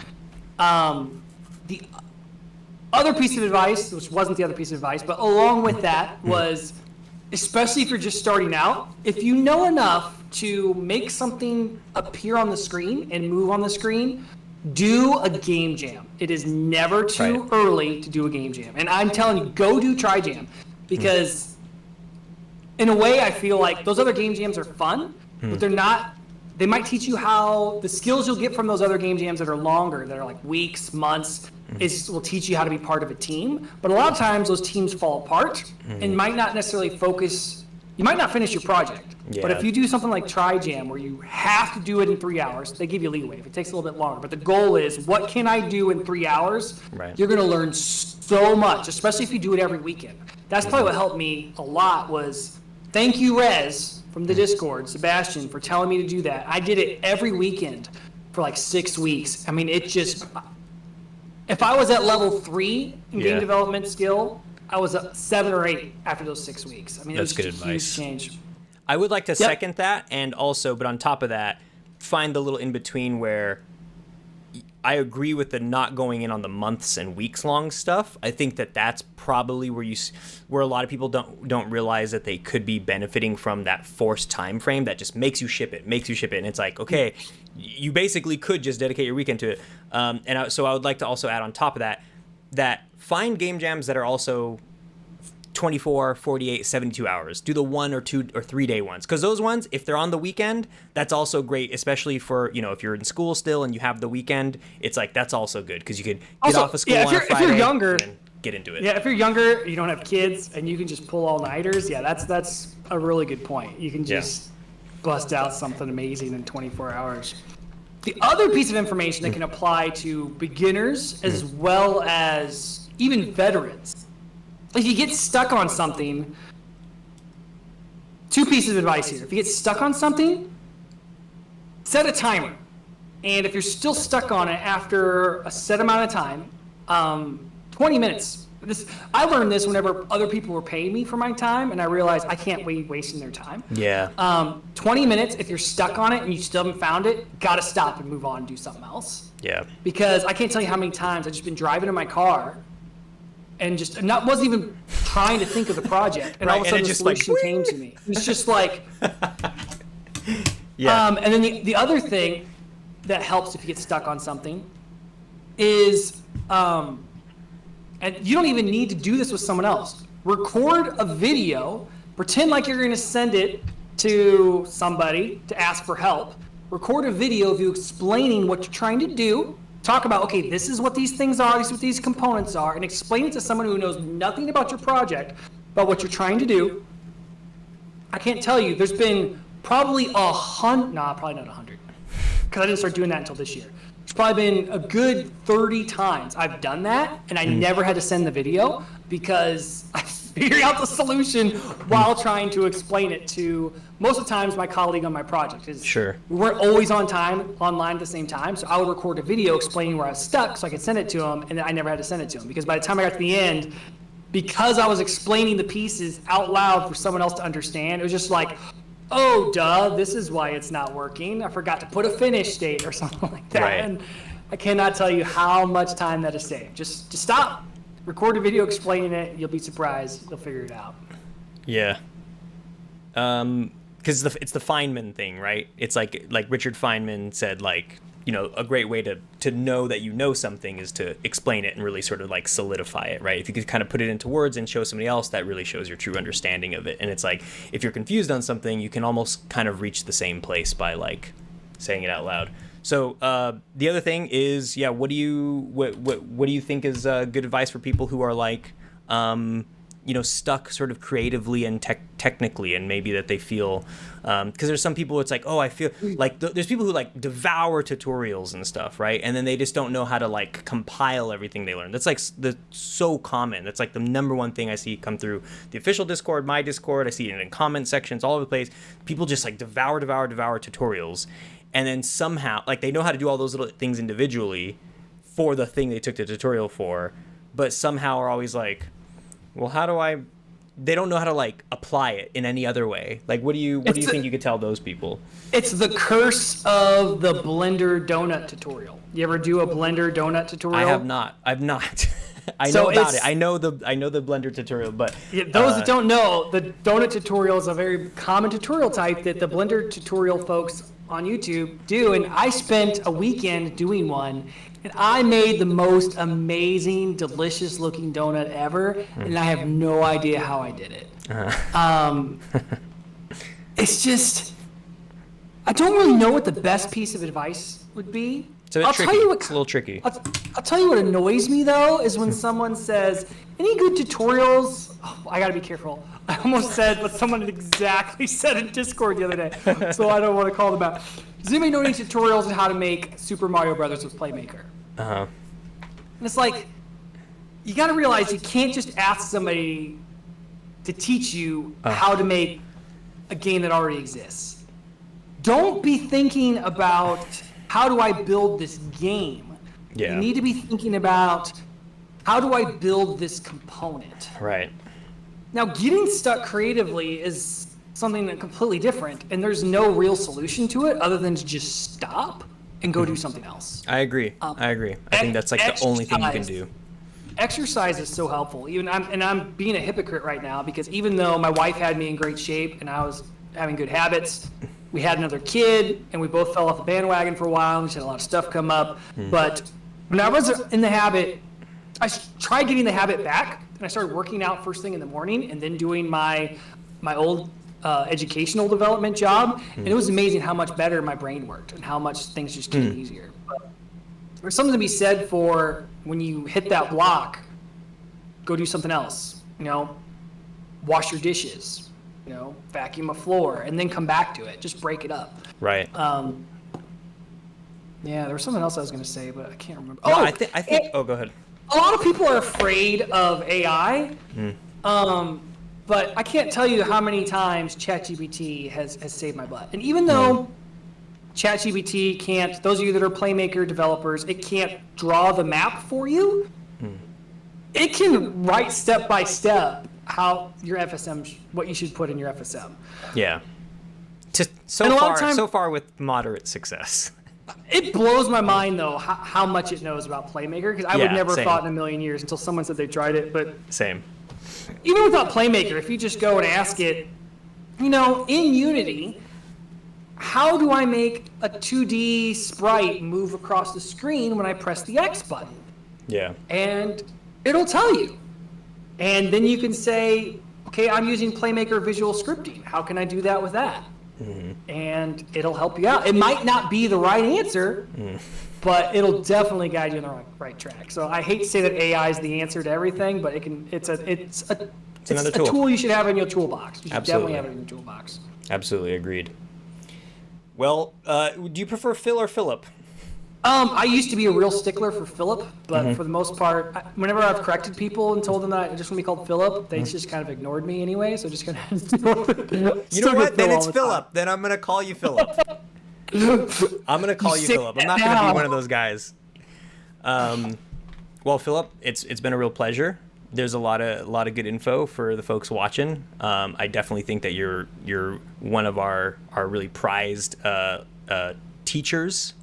The other piece of advice, which wasn't the other piece of advice, but along with that was, especially if you're just starting out, if you know enough to make something appear gruppear on the screen and move on the screen, do a game jam. It is never too early to do a game jam. And I'm telling you, go do Try Jam, because in a way I feel like those other game jams are fun, but they're not. They might teach you how the skills you'll get from those other game jams that are longer, that are like weeks, months, will teach you how to be part of a team. But a lot of times those teams fall apart and might not necessarily focus. You might not finish your project. Yeah. But if you do something like Try Jam, where you have to do it in 3 hours, they give you leeway if it takes a little bit longer. But the goal is, what can I do in 3 hours? You're going to learn so much, especially if you do it every weekend. That's probably what helped me a lot was, thank you, Rez, from the Discord, Sebastian, for telling me to do that. I did it every weekend for like 6 weeks. I mean, it just, if I was at level 3 in game development skill, I was at 7 or 8 after those 6 weeks. I mean, that's it was good advice. Huge change. I would like to second that, and also, but on top of that, find the little in between where I agree with the not going in on the months and weeks long stuff. I think that that's probably where a lot of people don't realize that they could be benefiting from that forced time frame that just makes you ship it, and it's like, okay, you basically could just dedicate your weekend to it. So I would like to also add on top of that find game jams that are also 24, 48, 72 hours. Do the 1 or 2 or 3 day ones. Because those ones, if they're on the weekend, that's also great, especially for, if you're in school still and you have the weekend, it's like, that's also good because you could get off of school on a Friday, if you're younger, and then get into it. Yeah, if you're younger, you don't have kids, and you can just pull all-nighters, that's a really good point. You can just bust out something amazing in 24 hours. The other piece of information that can apply to beginners as well as even veterans, if you get stuck on something, 2 pieces of advice here. If you get stuck on something, set a timer. And if you're still stuck on it after a set amount of time, 20 minutes. I learned this whenever other people were paying me for my time, and I realized I can't be wasting their time. Yeah. 20 minutes, if you're stuck on it and you still haven't found it, got to stop and move on and do something else. Yeah. Because I can't tell you how many times I've just been driving in my car and wasn't even trying to think of the project, and all of a sudden the solution came to me. It's just like, and then the other thing that helps if you get stuck on something is, and you don't even need to do this with someone else. Record a video, pretend like you're going to send it to somebody to ask for help. Record a video of you explaining what you're trying to do. Talk about, okay, this is what these things are, this is what these components are, and explain it to someone who knows nothing about your project, about what you're trying to do. I can't tell you, there's been probably probably not 100, because I didn't start doing that until this year. It's probably been a good 30 times I've done that, and I never had to send the video because I figured out the solution while trying to explain it to, most of the times, my colleague on my project. Sure. We weren't always online at the same time, so I would record a video explaining where I was stuck so I could send it to him, and then I never had to send it to him because by the time I got to the end, because I was explaining the pieces out loud for someone else to understand, it was just like, oh, duh, this is why it's not working. I forgot to put a finish date or something like that. Right. And I cannot tell you how much time that has saved. Just stop, record a video explaining it. You'll be surprised. You'll figure it out. Yeah. Because it's the Feynman thing, right? It's like Richard Feynman said, like, you know, a great way to know that you know something is to explain it and really sort of like solidify it, right? If you could kind of put it into words and show somebody else, that really shows your true understanding of it. And it's like, if you're confused on something, you can almost kind of reach the same place by like saying it out loud. So the other thing is, yeah, what do you think is good advice for people who are like, you know, stuck sort of creatively and technically, and maybe that they feel, because there's some people it's like, oh, I feel like there's people who like devour tutorials and stuff, right? And then they just don't know how to like compile everything they learn. That's like so common. That's like the number one thing I see come through the official Discord, my Discord. I see it in comment sections all over the place. People just like devour tutorials, and then somehow like they know how to do all those little things individually for the thing they took the tutorial for, but somehow are always like, well, they don't know how to like apply it in any other way. Like, what do you think you could tell those people? It's the curse of the Blender donut tutorial. You ever do a Blender donut tutorial? I have not. I know about it. I know the Blender tutorial, but yeah, those that don't know, the donut tutorial is a very common tutorial type that the Blender tutorial folks on YouTube do, and I spent a weekend doing one. And I made the most amazing, delicious looking donut ever, and I have no idea how I did it. It's just, I don't really know what the best piece of advice would be. So it's tricky. It's a little tricky. I'll tell you what annoys me though, is when someone says, any good tutorials? Oh, I gotta be careful. I almost said what someone had exactly said in Discord the other day, so I don't want to call them out. Does anybody know any tutorials on how to make Super Mario Brothers with PlayMaker? Uh-huh. And it's like, you got to realize you can't just ask somebody to teach you how to make a game that already exists. Don't be thinking about, how do I build this game? Yeah. You need to be thinking about, how do I build this component? Right. Now, getting stuck creatively is something completely different, and there's no real solution to it other than to just stop and go do something else. I agree. I think that's like the only thing you can do. Exercise is so helpful. I'm being a hypocrite right now because even though my wife had me in great shape and I was having good habits, we had another kid and we both fell off the bandwagon for a while. We just had a lot of stuff come up. But when I was in the habit, I tried getting the habit back, and I started working out first thing in the morning and then doing my old educational development job, and it was amazing how much better my brain worked and how much things just came easier. But there's something to be said for when you hit that block, go do something else. You know, wash your dishes. You know, vacuum a floor, and then come back to it. Just break it up. Right. Yeah, there was something else I was going to say, but I can't remember. No, I think. Oh, go ahead. A lot of people are afraid of AI. But I can't tell you how many times ChatGPT has saved my butt. And even though ChatGPT can't, those of you that are PlayMaker developers, it can't draw the map for you, it can write step by step how your FSM, what you should put in your FSM. Yeah. So far with moderate success. It blows my mind, though, how much it knows about PlayMaker, because I would never have thought in a million years until someone said they tried it. But same. Even without PlayMaker, if you just go and ask it, you know, in Unity, how do I make a 2D sprite move across the screen when I press the X button? Yeah. And it'll tell you. And then you can say, okay, I'm using PlayMaker visual scripting. How can I do that with that? And it'll help you out. It might not be the right answer, but it'll definitely guide you on the right track. So I hate to say that AI is the answer to everything, but it's a tool you should have in your toolbox. You should definitely have it in your toolbox. Absolutely agreed. Well, do you prefer Phil or Philip? I used to be a real stickler for Philip, but for the most part, whenever I've corrected people and told them that I just want to be called Philip, they just kind of ignored me anyway. So just kind of. You know what? Then it's Philip. Then I'm gonna call you Philip. I'm gonna call you Philip. I'm not gonna be one of those guys. Well, Philip, it's been a real pleasure. There's a lot of good info for the folks watching. I definitely think that you're one of our really prized teachers.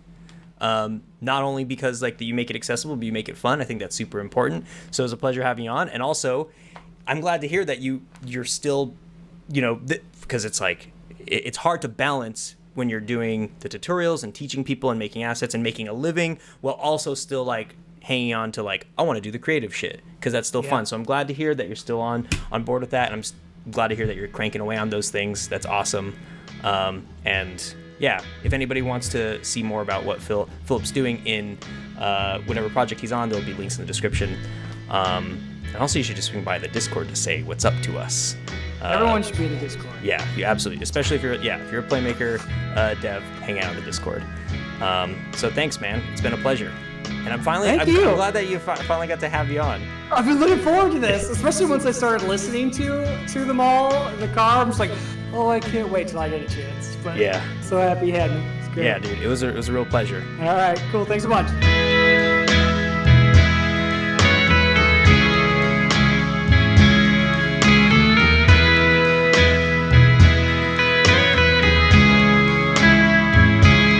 Not only because like that you make it accessible, but you make it fun. I think that's super important. So it was a pleasure having you on. And also, I'm glad to hear that you're still, because it's like it's hard to balance when you're doing the tutorials and teaching people and making assets and making a living while also still like hanging on to like I want to do the creative shit because that's still fun. So I'm glad to hear that you're still on board with that, and I'm glad to hear that you're cranking away on those things. That's awesome. And yeah, if anybody wants to see more about what Philip's doing in whatever project he's on, there'll be links in the description. And also, you should just swing by the Discord to say what's up to us. Everyone should be in the Discord. Yeah, you absolutely. Especially if you're a PlayMaker dev, hang out in the Discord. So thanks, man. It's been a pleasure. And I'm glad that you finally got to have you on. I've been looking forward to this, especially once I started listening to them all in the car. I'm just like, oh, I can't wait till I get a chance. But yeah, so happy you had me. It's great. Yeah, dude, it was a real pleasure. All right, cool. Thanks so much.